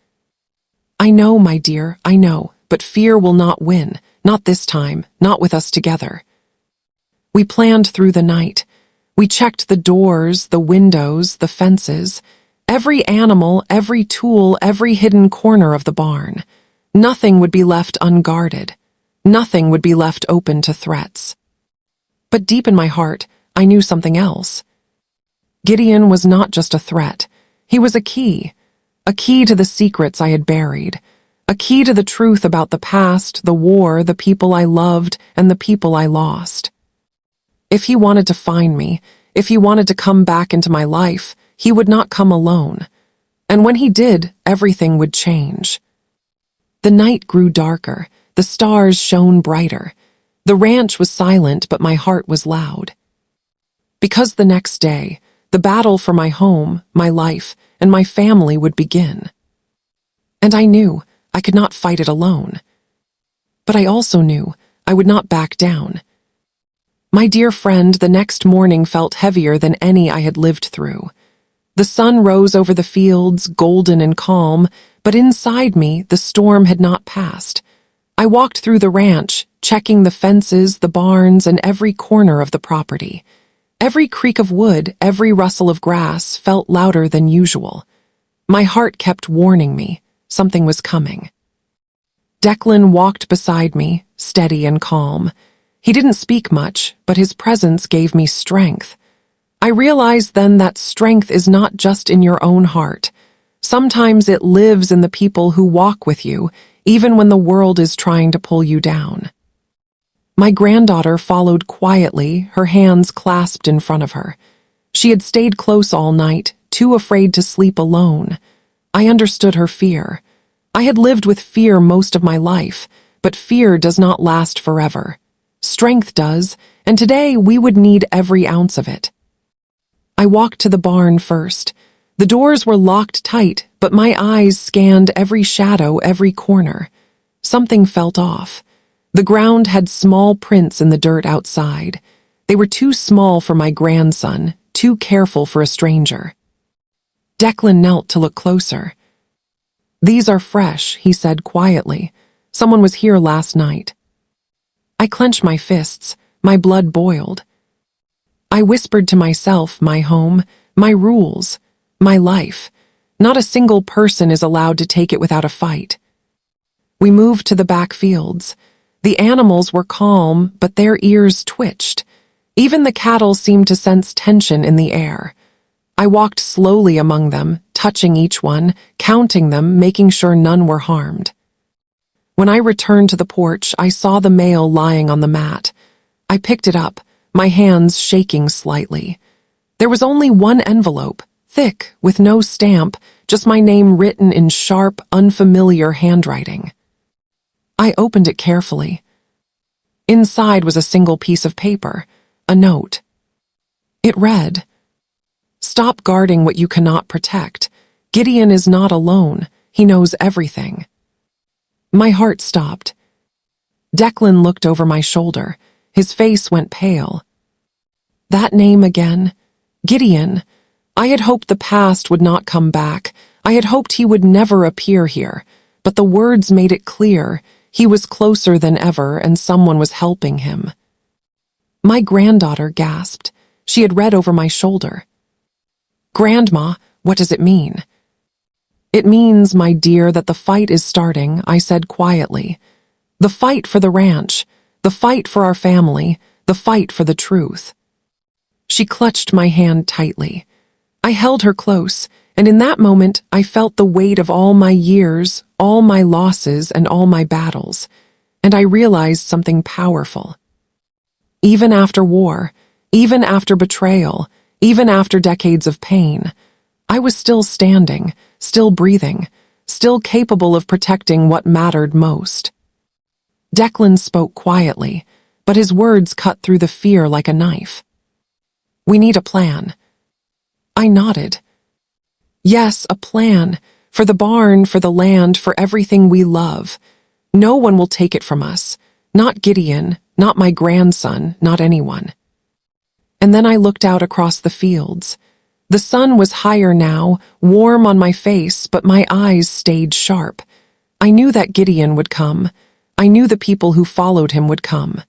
"I know, my dear, I know, but fear will not win. Not this time, not with us together." We planned through the night. We checked the doors, the windows, the fences, every animal, every tool, every hidden corner of the barn. Nothing would be left unguarded. Nothing would be left open to threats. But deep in my heart, I knew something else. Gideon was not just a threat. He was a key to the secrets I had buried, a key to the truth about the past, the war, the people I loved, and the people I lost. If he wanted to find me, if he wanted to come back into my life, he would not come alone. And when he did, everything would change. The night grew darker. The stars shone brighter. The ranch was silent, but my heart was loud. Because the next day, the battle for my home, my life, and my family would begin. And I knew I could not fight it alone. But I also knew I would not back down. My dear friend, the next morning felt heavier than any I had lived through. The sun rose over the fields, golden and calm, but inside me the storm had not passed. I walked through the ranch, checking the fences, the barns, and every corner of the property. Every creak of wood, every rustle of grass felt louder than usual. My heart kept warning me something was coming. Declan walked beside me, steady and calm. He didn't speak much, but his presence gave me strength. I realized then that strength is not just in your own heart. Sometimes it lives in the people who walk with you, even when the world is trying to pull you down. My granddaughter followed quietly, her hands clasped in front of her. She had stayed close all night, too afraid to sleep alone. I understood her fear. I had lived with fear most of my life, but fear does not last forever. Strength does, and today we would need every ounce of it. I walked to the barn first. The doors were locked tight, but my eyes scanned every shadow, every corner. Something felt off. The ground had small prints in the dirt outside. They were too small for my grandson, too careful for a stranger. Declan knelt to look closer. "These are fresh," he said quietly. "Someone was here last night." I clenched my fists. My blood boiled. I whispered to myself, my home, my rules, my life. Not a single person is allowed to take it without a fight. We moved to the back fields. The animals were calm, but their ears twitched. Even the cattle seemed to sense tension in the air. I walked slowly among them, touching each one, counting them, making sure none were harmed. When I returned to the porch, I saw the mail lying on the mat. I picked it up, my hands shaking slightly. There was only one envelope, thick, with no stamp, just my name written in sharp, unfamiliar handwriting. I opened it carefully. Inside was a single piece of paper, a note. It read, "Stop guarding what you cannot protect. Gideon is not alone. He knows everything." My heart stopped. Declan looked over my shoulder. His face went pale. That name again, Gideon. I had hoped the past would not come back. I had hoped he would never appear here. But the words made it clear. He was closer than ever, and someone was helping him. My granddaughter gasped. She had read over my shoulder. "Grandma, what does it mean?" "It means, my dear, that the fight is starting," I said quietly. "The fight for the ranch, the fight for our family, the fight for the truth." She clutched my hand tightly. I held her close, and in that moment I felt the weight of all my years, all my losses, and all my battles, and I realized something powerful. Even after war, even after betrayal, even after decades of pain, I was still standing, still breathing, still capable of protecting what mattered most. Declan spoke quietly, but his words cut through the fear like a knife. We need a plan. I nodded. Yes, a plan. For the barn, for the land, for everything we love. No one will take it from us. Not Gideon, not my grandson, not anyone. And then I looked out across the fields. The sun was higher now, warm on my face, but my eyes stayed sharp. I knew that Gideon would come. I knew the people who followed him would come.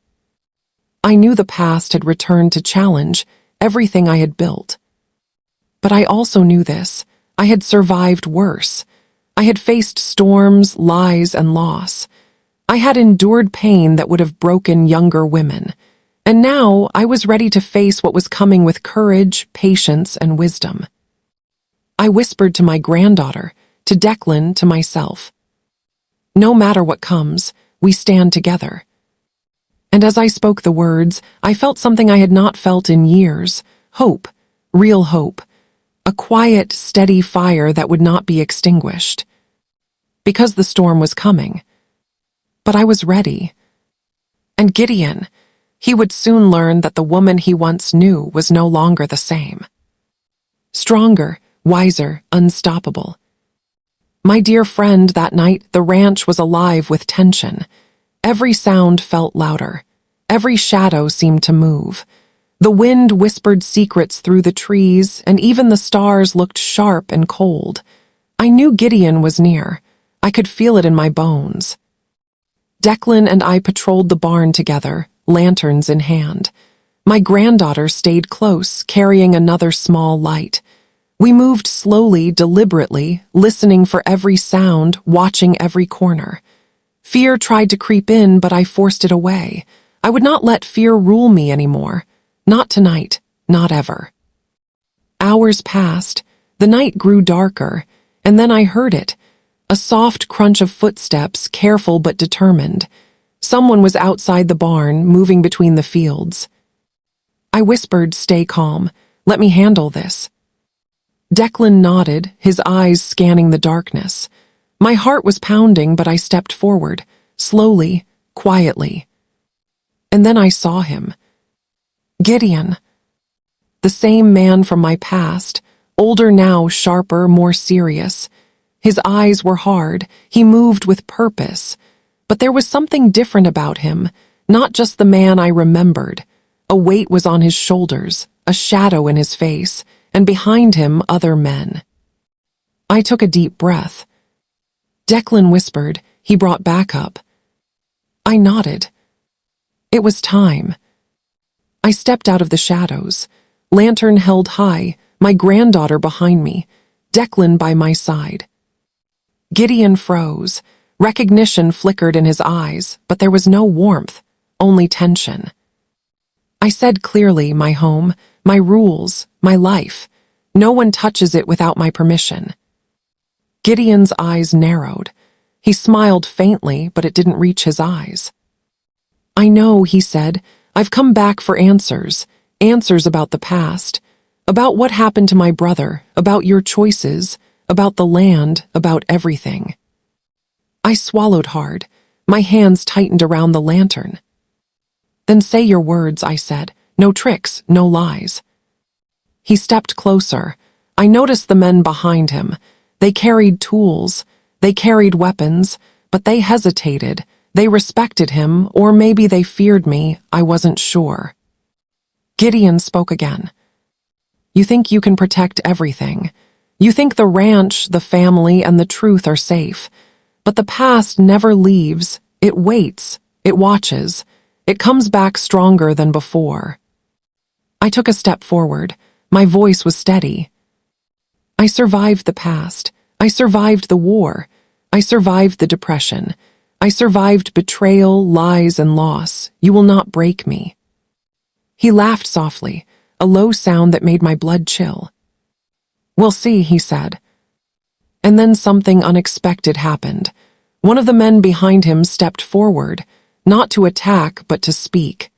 I knew the past had returned to challenge everything I had built. But I also knew this. I had survived worse. I had faced storms, lies, and loss. I had endured pain that would have broken younger women. And now I was ready to face what was coming with courage, patience, and wisdom. I whispered to my granddaughter, to Declan, to myself. No matter what comes, we stand together. And as I spoke the words, I felt something I had not felt in years. Hope, real hope. A quiet, steady fire that would not be extinguished. Because the storm was coming. But I was ready. And Gideon, he would soon learn that the woman he once knew was no longer the same. Stronger, wiser, unstoppable. My dear friend, that night, the ranch was alive with tension. Every sound felt louder. Every shadow seemed to move. The wind whispered secrets through the trees, and even the stars looked sharp and cold. I knew Gideon was near. I could feel it in my bones. Declan and I patrolled the barn together, lanterns in hand. My granddaughter stayed close, carrying another small light. We moved slowly, deliberately, listening for every sound, watching every corner. Fear tried to creep in, but I forced it away. I would not let fear rule me anymore. Not tonight, not ever. Hours passed, the night grew darker, and then I heard it. A soft crunch of footsteps, careful but determined. Someone was outside the barn, moving between the fields. I whispered, "Stay calm. Let me handle this." Declan nodded, his eyes scanning the darkness. My heart was pounding, but I stepped forward, slowly, quietly. And then I saw him. Gideon. The same man from my past, older now, sharper, more serious. His eyes were hard, he moved with purpose. But there was something different about him, not just the man I remembered. A weight was on his shoulders, a shadow in his face, and behind him other men. I took a deep breath. Declan whispered, he brought backup. I nodded. It was time. I stepped out of the shadows, lantern held high, my granddaughter behind me, Declan by my side. Gideon froze. Recognition flickered in his eyes, but there was no warmth, only tension. I said clearly, my home, my rules, my life. No one touches it without my permission. Gideon's eyes narrowed. He smiled faintly, but it didn't reach his eyes. I know, he said. I've come back for answers. Answers about the past. About what happened to my brother. About your choices. About the land. About everything. I swallowed hard. My hands tightened around the lantern. Then say your words, I said. No tricks, no lies. He stepped closer. I noticed the men behind him. They carried tools. They carried weapons, but they hesitated. They respected him, or maybe they feared me. I wasn't sure. Gideon spoke again. You think you can protect everything. You think the ranch, the family, and the truth are safe. But the past never leaves. It waits. It watches. It comes back stronger than before. I took a step forward. My voice was steady. I survived the past. I survived the war. I survived the depression. I survived betrayal, lies, and loss. You will not break me. He laughed softly, a low sound that made my blood chill. We'll see, he said. And then something unexpected happened. One of the men behind him stepped forward, not to attack, but to speak.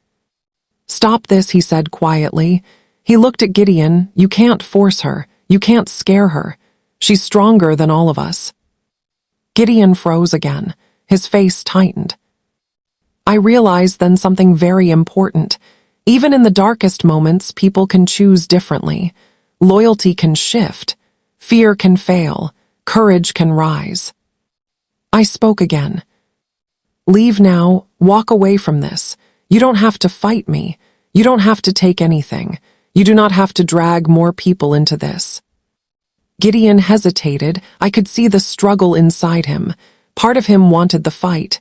Stop this, he said quietly. He looked at Gideon. You can't force her. You can't scare her. She's stronger than all of us. Gideon froze again. His face tightened. I realized then something very important. Even in the darkest moments, people can choose differently. Loyalty can shift. Fear can fail. Courage can rise. I spoke again. Leave now. Walk away from this. You don't have to fight me. You don't have to take anything. You do not have to drag more people into this. Gideon hesitated. I could see the struggle inside him. Part of him wanted the fight.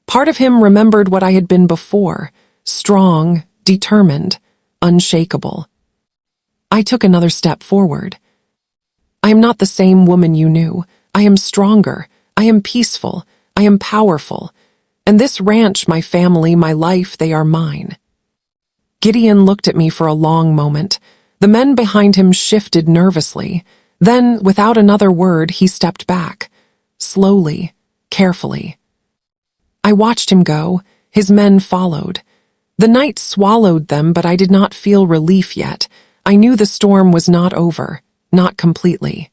Part of him remembered what I had been before. Strong, determined, unshakable. I took another step forward. I am not the same woman you knew. I am stronger. I am peaceful. I am powerful. And this ranch, my family, my life, they are mine. Gideon looked at me for a long moment. The men behind him shifted nervously. Then, without another word, he stepped back. Slowly, carefully. I watched him go. His men followed. The night swallowed them, but I did not feel relief yet. I knew the storm was not over, not completely.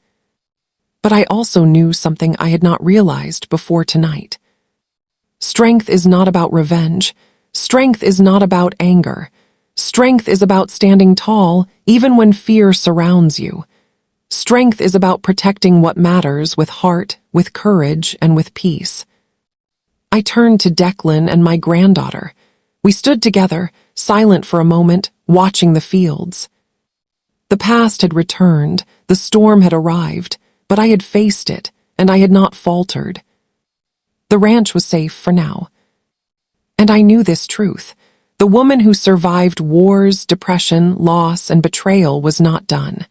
But I also knew something I had not realized before tonight. Strength is not about revenge. Strength is not about anger. Strength is about standing tall, even when fear surrounds you. Strength is about protecting what matters with heart, with courage, and with peace. I turned to Declan and my granddaughter. We stood together, silent for a moment, watching the fields. The past had returned, the storm had arrived, but I had faced it, and I had not faltered. The ranch was safe for now. And I knew this truth. The woman who survived wars, depression, loss, and betrayal was not done.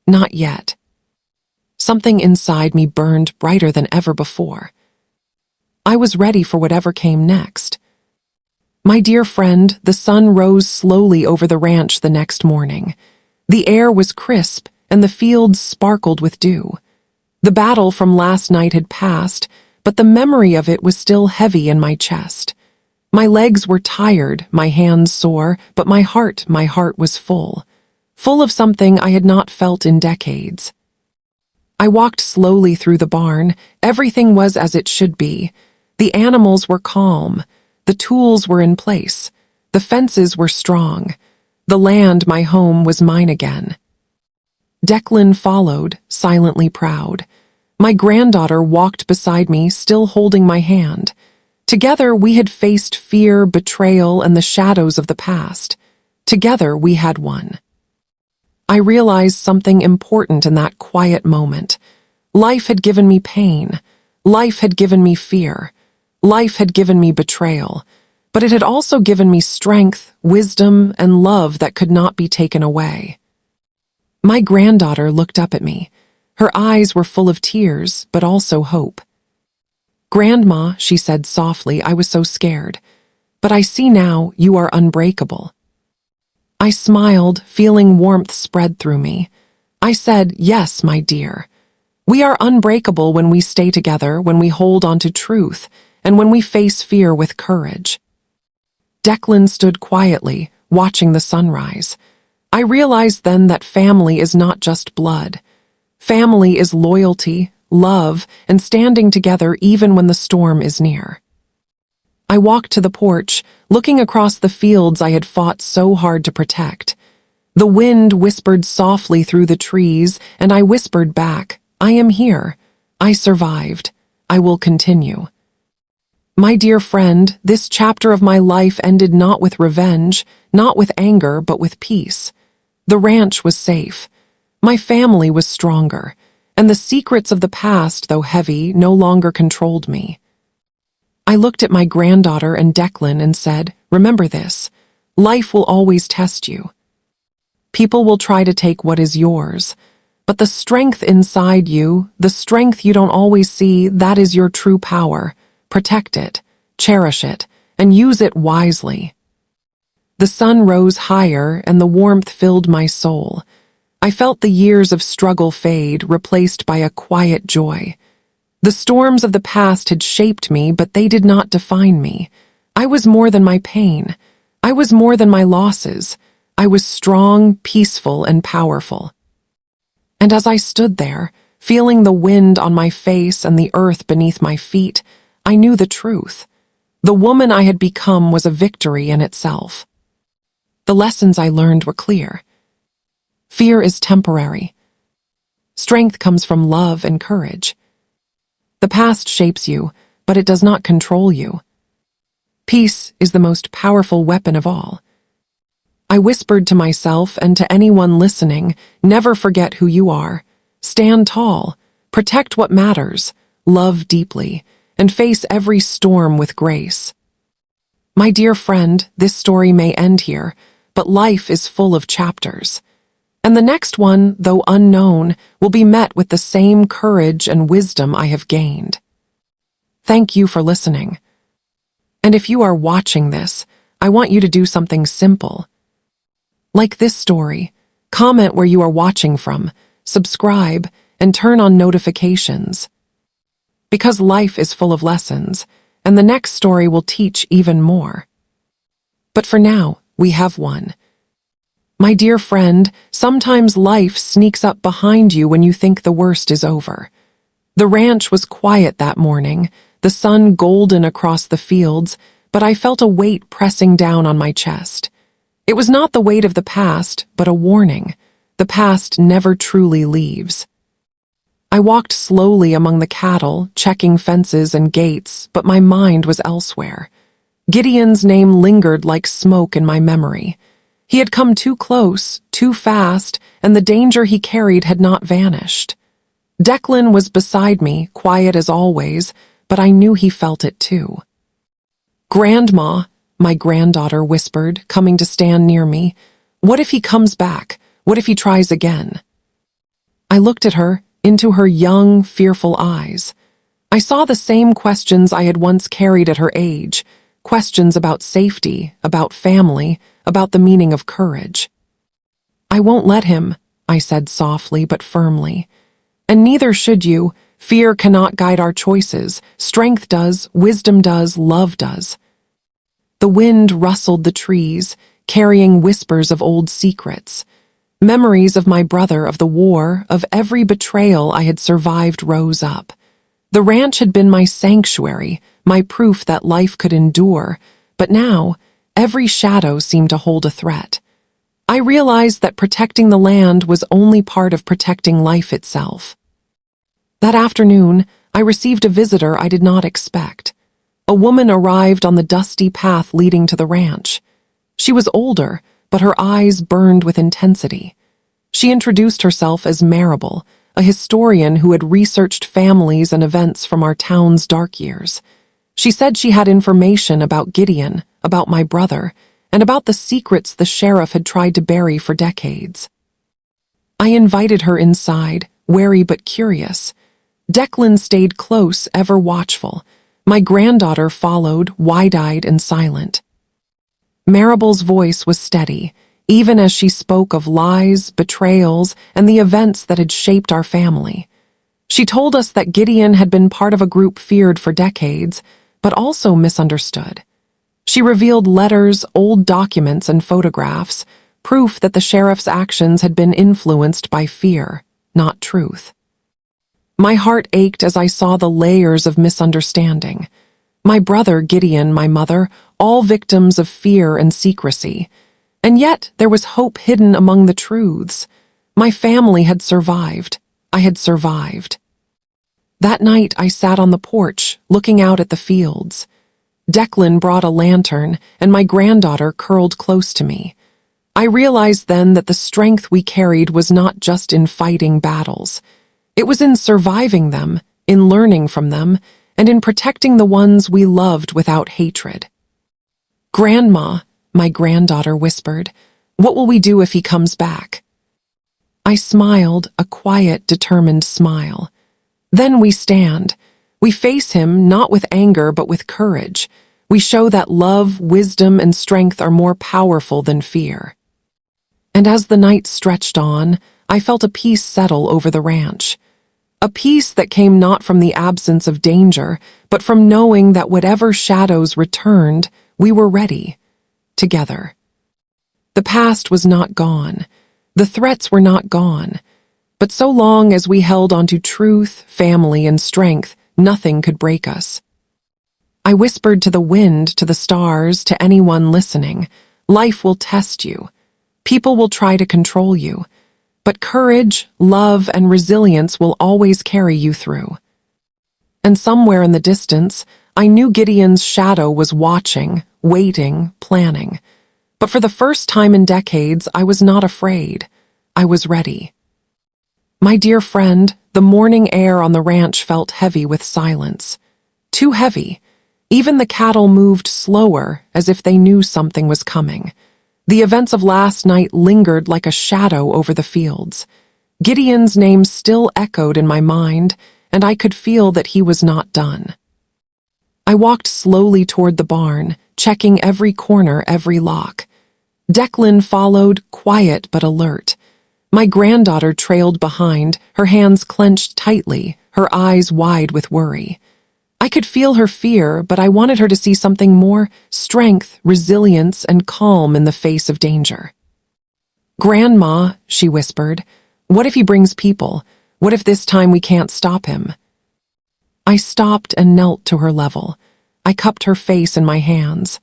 Not yet. Something inside me burned brighter than ever before. I was ready for whatever came next. My dear friend, the sun rose slowly over the ranch the next morning. The air was crisp, and the fields sparkled with dew. The battle from last night had passed, but the memory of it was still heavy in my chest. My legs were tired, my hands sore, but my heart was full. Full of something I had not felt in decades. I walked slowly through the barn. Everything was as it should be. The animals were calm. The tools were in place. The fences were strong. The land, my home, was mine again. Declan followed, silently proud. My granddaughter walked beside me, still holding my hand. Together we had faced fear, betrayal, and the shadows of the past. Together we had won. I realized something important in that quiet moment. Life had given me pain. Life had given me fear. Life had given me betrayal. But it had also given me strength, wisdom, and love that could not be taken away. My granddaughter looked up at me. Her eyes were full of tears, but also hope. "Grandma," she said softly, "I was so scared. But I see now you are unbreakable." I smiled, feeling warmth spread through me. I said, "Yes, my dear. We are unbreakable when we stay together, when we hold on to truth, and when we face fear with courage." Declan stood quietly, watching the sunrise. I realized then that family is not just blood. Family is loyalty, love, and standing together even when the storm is near. I walked to the porch, looking across the fields I had fought so hard to protect. The wind whispered softly through the trees, and I whispered back, "I am here. I survived. I will continue." My dear friend, this chapter of my life ended not with revenge, not with anger, but with peace. The ranch was safe. My family was stronger, and the secrets of the past, though heavy, no longer controlled me. I looked at my granddaughter and Declan and said, "Remember this. Life will always test you. People will try to take what is yours, but the strength inside you, the strength you don't always see, that is your true power. Protect it, cherish it, and use it wisely." The sun rose higher and the warmth filled my soul. I felt the years of struggle fade, replaced by a quiet joy. The storms of the past had shaped me, but they did not define me. I was more than my pain. I was more than my losses. I was strong, peaceful, and powerful. And as I stood there, feeling the wind on my face and the earth beneath my feet, I knew the truth. The woman I had become was a victory in itself. The lessons I learned were clear. Fear is temporary. Strength comes from love and courage. The past shapes you, but it does not control you. Peace is the most powerful weapon of all. I whispered to myself and to anyone listening, never forget who you are. Stand tall, protect what matters, love deeply, and face every storm with grace. My dear friend, this story may end here, but life is full of chapters. And the next one, though unknown, will be met with the same courage and wisdom I have gained. Thank you for listening. And if you are watching this, I want you to do something simple. Like this story, comment where you are watching from, subscribe, and turn on notifications. Because life is full of lessons, and the next story will teach even more. But for now, we have one. My dear friend, sometimes life sneaks up behind you when you think the worst is over. The ranch was quiet that morning, the sun golden across the fields, but I felt a weight pressing down on my chest. It was not the weight of the past, but a warning. The past never truly leaves. I walked slowly among the cattle, checking fences and gates, but my mind was elsewhere. Gideon's name lingered like smoke in my memory. He had come too close, too fast, and the danger he carried had not vanished. Declan was beside me, quiet as always, but I knew he felt it too. "Grandma," my granddaughter whispered, coming to stand near me. "What if he comes back? What if he tries again?" I looked at her, into her young, fearful eyes. I saw the same questions I had once carried at her age, questions about safety, about family, about the meaning of courage. "I won't let him," I said softly but firmly. "And neither should you. Fear cannot guide our choices. Strength does, wisdom does, love does." The wind rustled the trees, carrying whispers of old secrets. Memories of my brother, of the war, of every betrayal I had survived rose up. The ranch had been my sanctuary, my proof that life could endure, but now, every shadow seemed to hold a threat. I realized that protecting the land was only part of protecting life itself. That afternoon, I received a visitor I did not expect. A woman arrived on the dusty path leading to the ranch. She was older, but her eyes burned with intensity. She introduced herself as Marable, a historian who had researched families and events from our town's dark years. She said she had information about Gideon, about my brother, and about the secrets the sheriff had tried to bury for decades. I invited her inside, wary but curious. Declan stayed close, ever watchful. My granddaughter followed, wide-eyed and silent. Marable's voice was steady, even as she spoke of lies, betrayals, and the events that had shaped our family. She told us that Gideon had been part of a group feared for decades, but also misunderstood. She revealed letters, old documents, and photographs, proof that the sheriff's actions had been influenced by fear, not truth. My heart ached as I saw the layers of misunderstanding. My brother, Gideon, my mother, all victims of fear and secrecy. And yet there was hope hidden among the truths. My family had survived. I had survived. That night I sat on the porch, looking out at the fields. Declan brought a lantern, and my granddaughter curled close to me. I realized then that the strength we carried was not just in fighting battles. It was in surviving them, in learning from them, and in protecting the ones we loved without hatred. "Grandma," my granddaughter whispered, "what will we do if he comes back?" I smiled, a quiet, determined smile. "Then we stand. We face him not with anger but with courage. We show that love, wisdom, and strength are more powerful than fear." And as the night stretched on, I felt a peace settle over the ranch. A peace that came not from the absence of danger, but from knowing that whatever shadows returned, we were ready, together. The past was not gone. The threats were not gone. But so long as we held onto truth, family, and strength, nothing could break us. I whispered to the wind, to the stars, to anyone listening. Life will test you. People will try to control you. But courage, love, and resilience will always carry you through. And somewhere in the distance, I knew Gideon's shadow was watching, waiting, planning. But for the first time in decades, I was not afraid. I was ready. My dear friend, the morning air on the ranch felt heavy with silence. Too heavy. Even the cattle moved slower, as if they knew something was coming. The events of last night lingered like a shadow over the fields. Gideon's name still echoed in my mind, and I could feel that he was not done. I walked slowly toward the barn, checking every corner, every lock. Declan followed, quiet but alert. My granddaughter trailed behind, her hands clenched tightly, her eyes wide with worry. I could feel her fear, but I wanted her to see something more: strength, resilience, and calm in the face of danger. "Grandma," she whispered, "what if he brings people? What if this time we can't stop him?" I stopped and knelt to her level. I cupped her face in my hands.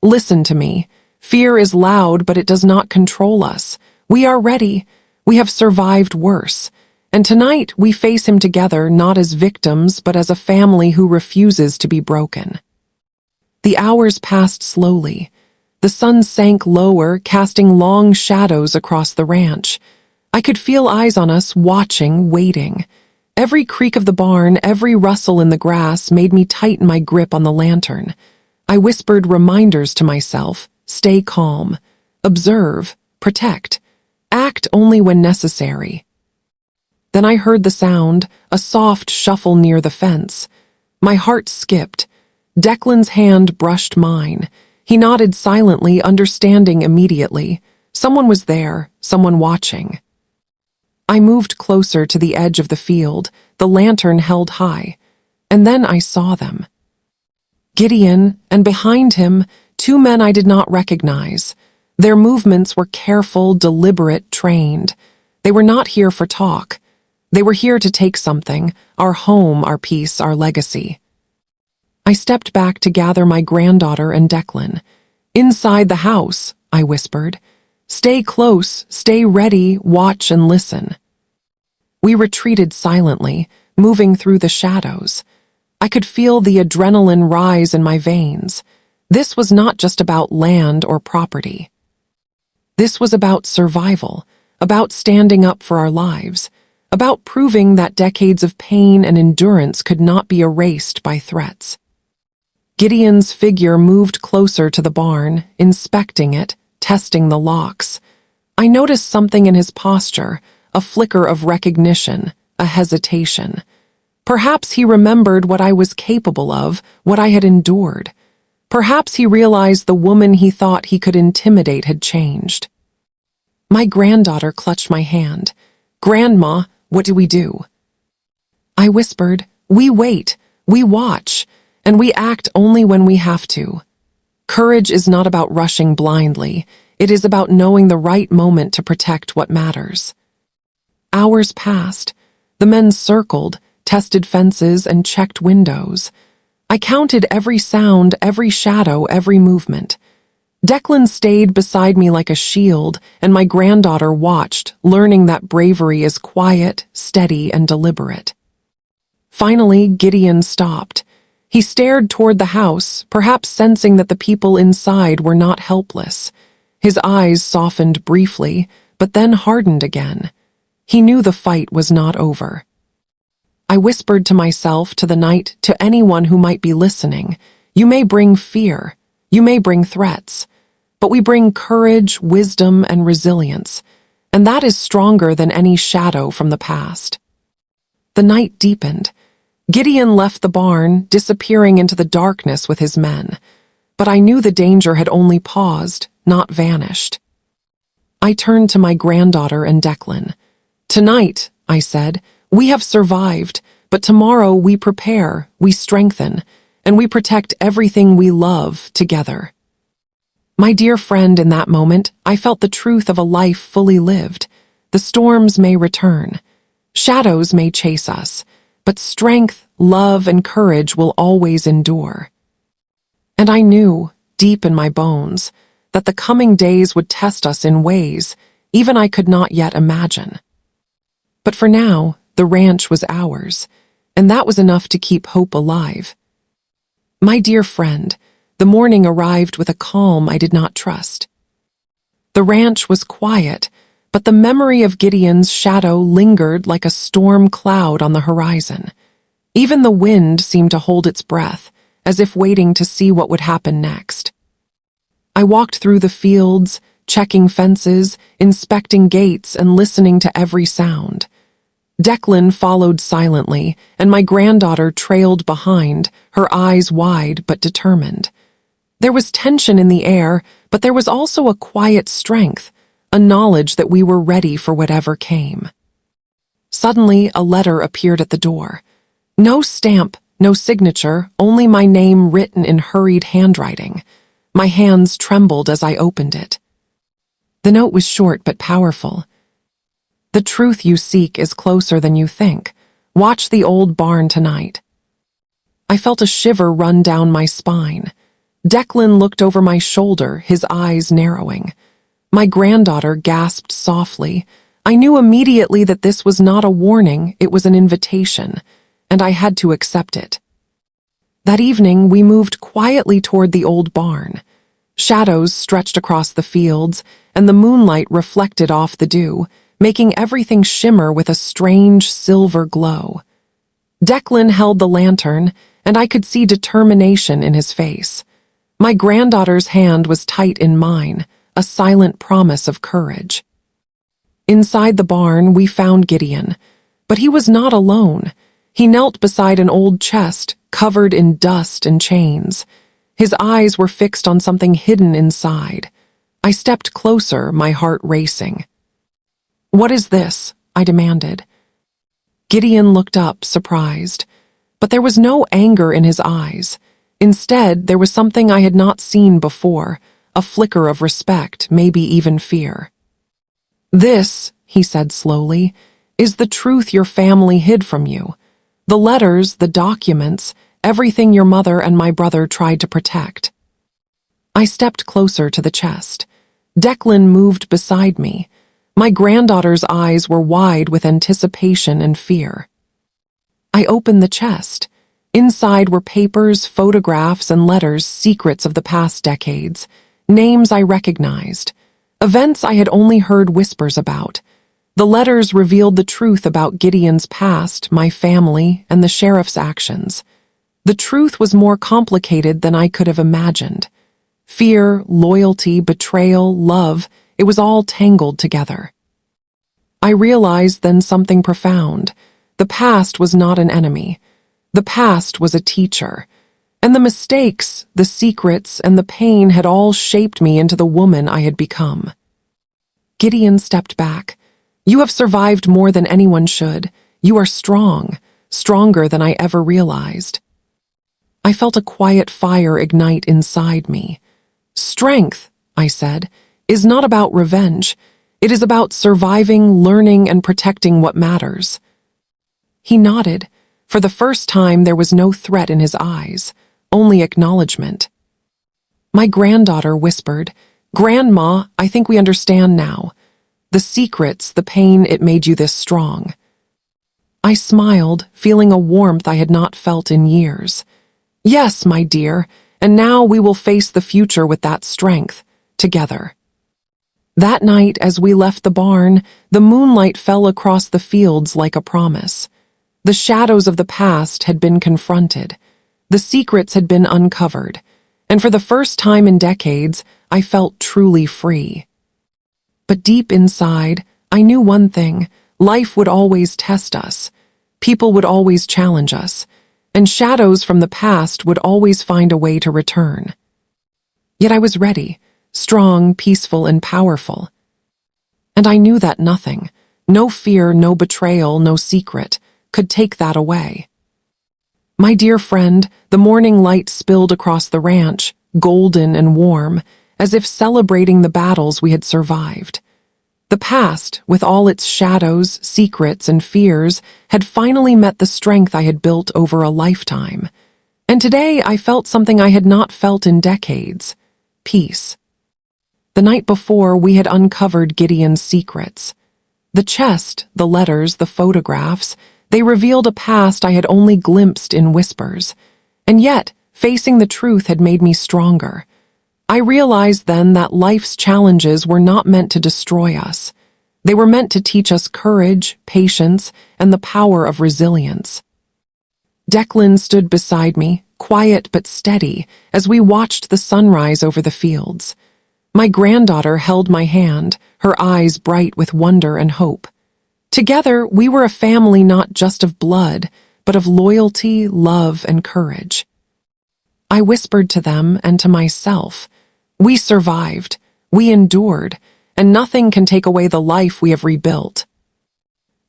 "Listen to me. Fear is loud, but it does not control us. We are ready. We have survived worse. And tonight we face him together, not as victims, but as a family who refuses to be broken." The hours passed slowly. The sun sank lower, casting long shadows across the ranch. I could feel eyes on us, watching, waiting. Every creak of the barn, every rustle in the grass made me tighten my grip on the lantern. I whispered reminders to myself: stay calm, observe, protect, act only when necessary. Then I heard the sound, a soft shuffle near the fence. My heart skipped. Declan's hand brushed mine. He nodded silently, understanding immediately. Someone was there, someone watching. I moved closer to the edge of the field, the lantern held high, and then I saw them. Gideon, and behind him, two men I did not recognize. Their movements were careful, deliberate, trained. They were not here for talk. They were here to take something: our home, our peace, our legacy. I stepped back to gather my granddaughter and Declan. "Inside the house," I whispered. "Stay close, stay ready, watch and listen." We retreated silently, moving through the shadows. I could feel the adrenaline rise in my veins. This was not just about land or property. This was about survival, about standing up for our lives, about proving that decades of pain and endurance could not be erased by threats. Gideon's figure moved closer to the barn, inspecting it, testing the locks. I noticed something in his posture, a flicker of recognition, a hesitation. Perhaps he remembered what I was capable of, what I had endured. Perhaps he realized the woman he thought he could intimidate had changed. My granddaughter clutched my hand. "Grandma, what do we do?" I whispered, "We wait, we watch, and we act only when we have to." Courage is not about rushing blindly. It is about knowing the right moment to protect what matters. Hours passed. The men circled, tested fences, and checked windows. I counted every sound, every shadow, every movement. Declan stayed beside me like a shield, and my granddaughter watched, learning that bravery is quiet, steady, and deliberate. Finally, Gideon stopped. He stared toward the house, perhaps sensing that the people inside were not helpless. His eyes softened briefly, but then hardened again. He knew the fight was not over. I whispered to myself, to the night, to anyone who might be listening: you may bring fear, you may bring threats, but we bring courage, wisdom, and resilience, and that is stronger than any shadow from the past. The night deepened. Gideon left the barn, disappearing into the darkness with his men, but I knew the danger had only paused, not vanished. I turned to my granddaughter and Declan. "Tonight," I said, "we have survived, but tomorrow we prepare, we strengthen, and we protect everything we love together." My dear friend, in that moment, I felt the truth of a life fully lived. The storms may return. Shadows may chase us, but strength, love, and courage will always endure. And I knew, deep in my bones, that the coming days would test us in ways even I could not yet imagine. But for now, the ranch was ours, and that was enough to keep hope alive. My dear friend, the morning arrived with a calm I did not trust. The ranch was quiet, but the memory of Gideon's shadow lingered like a storm cloud on the horizon. Even the wind seemed to hold its breath, as if waiting to see what would happen next. I walked through the fields, checking fences, inspecting gates, and listening to every sound. Declan followed silently, and my granddaughter trailed behind, her eyes wide but determined. There was tension in the air, but there was also a quiet strength, a knowledge that we were ready for whatever came. Suddenly, a letter appeared at the door. No stamp, no signature, only my name written in hurried handwriting. My hands trembled as I opened it. The note was short but powerful. The truth you seek is closer than you think. Watch the old barn tonight. I felt a shiver run down my spine. Declan looked over my shoulder, his eyes narrowing. My granddaughter gasped softly. I knew immediately that this was not a warning, it was an invitation, and I had to accept it. That evening, we moved quietly toward the old barn. Shadows stretched across the fields, and the moonlight reflected off the dew, making everything shimmer with a strange silver glow. Declan held the lantern, and I could see determination in his face. My granddaughter's hand was tight in mine, a silent promise of courage. Inside the barn, we found Gideon, but he was not alone. He knelt beside an old chest, covered in dust and chains. His eyes were fixed on something hidden inside. I stepped closer, my heart racing. "What is this?" I demanded. Gideon looked up, surprised, but there was no anger in his eyes. Instead, there was something I had not seen before, a flicker of respect, maybe even fear. "This," he said slowly, "is the truth your family hid from you. The letters, the documents, everything your mother and my brother tried to protect." I stepped closer to the chest. Declan moved beside me. My granddaughter's eyes were wide with anticipation and fear. I opened the chest. Inside were papers, photographs, and letters, secrets of the past decades, names I recognized, events I had only heard whispers about. The letters revealed the truth about Gideon's past, my family, and the sheriff's actions. The truth was more complicated than I could have imagined. Fear, loyalty, betrayal, love, it was all tangled together. I realized then something profound. The past was not an enemy. The past was a teacher. And the mistakes, the secrets, and the pain had all shaped me into the woman I had become. Gideon stepped back. "You have survived more than anyone should. You are strong, stronger than I ever realized." I felt a quiet fire ignite inside me. "Strength," I said, "is not about revenge. It is about surviving, learning, and protecting what matters." He nodded. For the first time, there was no threat in his eyes, only acknowledgement. My granddaughter whispered, "Grandma, I think we understand now. The secrets, the pain, it made you this strong." I smiled, feeling a warmth I had not felt in years. "Yes, my dear, and now we will face the future with that strength, together." That night, as we left the barn, the moonlight fell across the fields like a promise. The shadows of the past had been confronted. The secrets had been uncovered. And for the first time in decades, I felt truly free. But deep inside, I knew one thing: life would always test us. People would always challenge us. And shadows from the past would always find a way to return. Yet I was ready, strong, peaceful, and powerful. And I knew that nothing, no fear, no betrayal, no secret, could take that away. My dear friend, the morning light spilled across the ranch, golden and warm, as if celebrating the battles we had survived. The past, with all its shadows, secrets, and fears, had finally met the strength I had built over a lifetime. And today I felt something I had not felt in decades: peace. The night before, we had uncovered Gideon's secrets. The chest, the letters, the photographs, they revealed a past I had only glimpsed in whispers. And yet, facing the truth had made me stronger. I realized then that life's challenges were not meant to destroy us. They were meant to teach us courage, patience, and the power of resilience. Declan stood beside me, quiet but steady, as we watched the sunrise over the fields. My granddaughter held my hand, her eyes bright with wonder and hope. Together, we were a family not just of blood, but of loyalty, love, and courage. I whispered to them and to myself, "We survived, we endured, and nothing can take away the life we have rebuilt."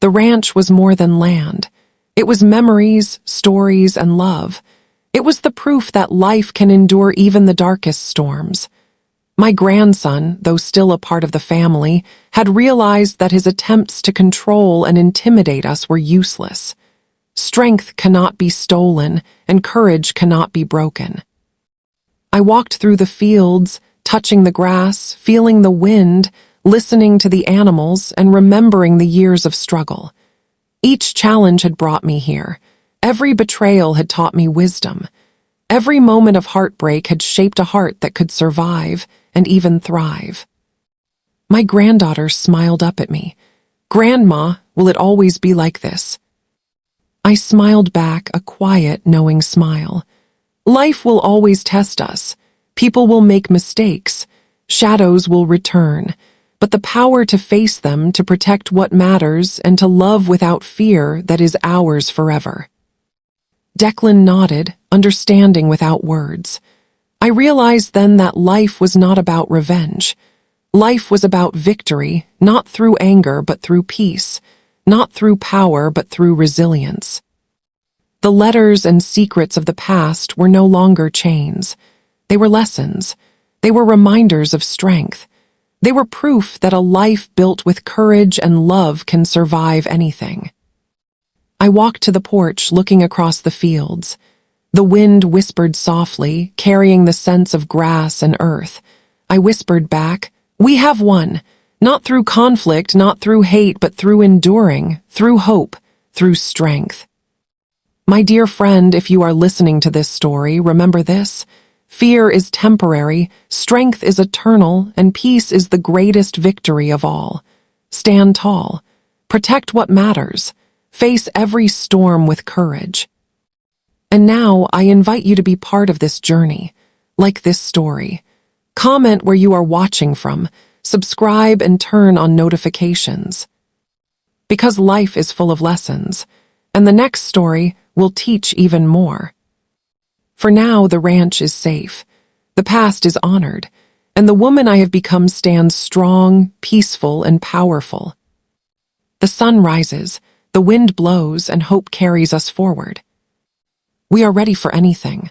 The ranch was more than land. It was memories, stories, and love. It was the proof that life can endure even the darkest storms. My grandson, though still a part of the family, had realized that his attempts to control and intimidate us were useless. Strength cannot be stolen, and courage cannot be broken. I walked through the fields, touching the grass, feeling the wind, listening to the animals, and remembering the years of struggle. Each challenge had brought me here. Every betrayal had taught me wisdom. Every moment of heartbreak had shaped a heart that could survive and even thrive. My granddaughter smiled up at me. "Grandma, will it always be like this?" I smiled back, a quiet, knowing smile. Life will always test us. People will make mistakes. Shadows will return. But the power to face them, to protect what matters, and to love without fear, that is ours forever. Declan nodded, understanding without words. I realized then that life was not about revenge. Life was about victory, not through anger but through peace, not through power but through resilience. The letters and secrets of the past were no longer chains. They were lessons. They were reminders of strength. They were proof that a life built with courage and love can survive anything. I walked to the porch, looking across the fields. The wind whispered softly, carrying the scents of grass and earth. I whispered back, "We have won, not through conflict, not through hate, but through enduring, through hope, through strength." My dear friend, if you are listening to this story, remember this. Fear is temporary, strength is eternal, and peace is the greatest victory of all. Stand tall. Protect what matters. Face every storm with courage. And now, I invite you to be part of this journey, like this story. Comment where you are watching from, subscribe, and turn on notifications. Because life is full of lessons, and the next story will teach even more. For now, the ranch is safe, the past is honored, and the woman I have become stands strong, peaceful, and powerful. The sun rises, the wind blows, and hope carries us forward. We are ready for anything.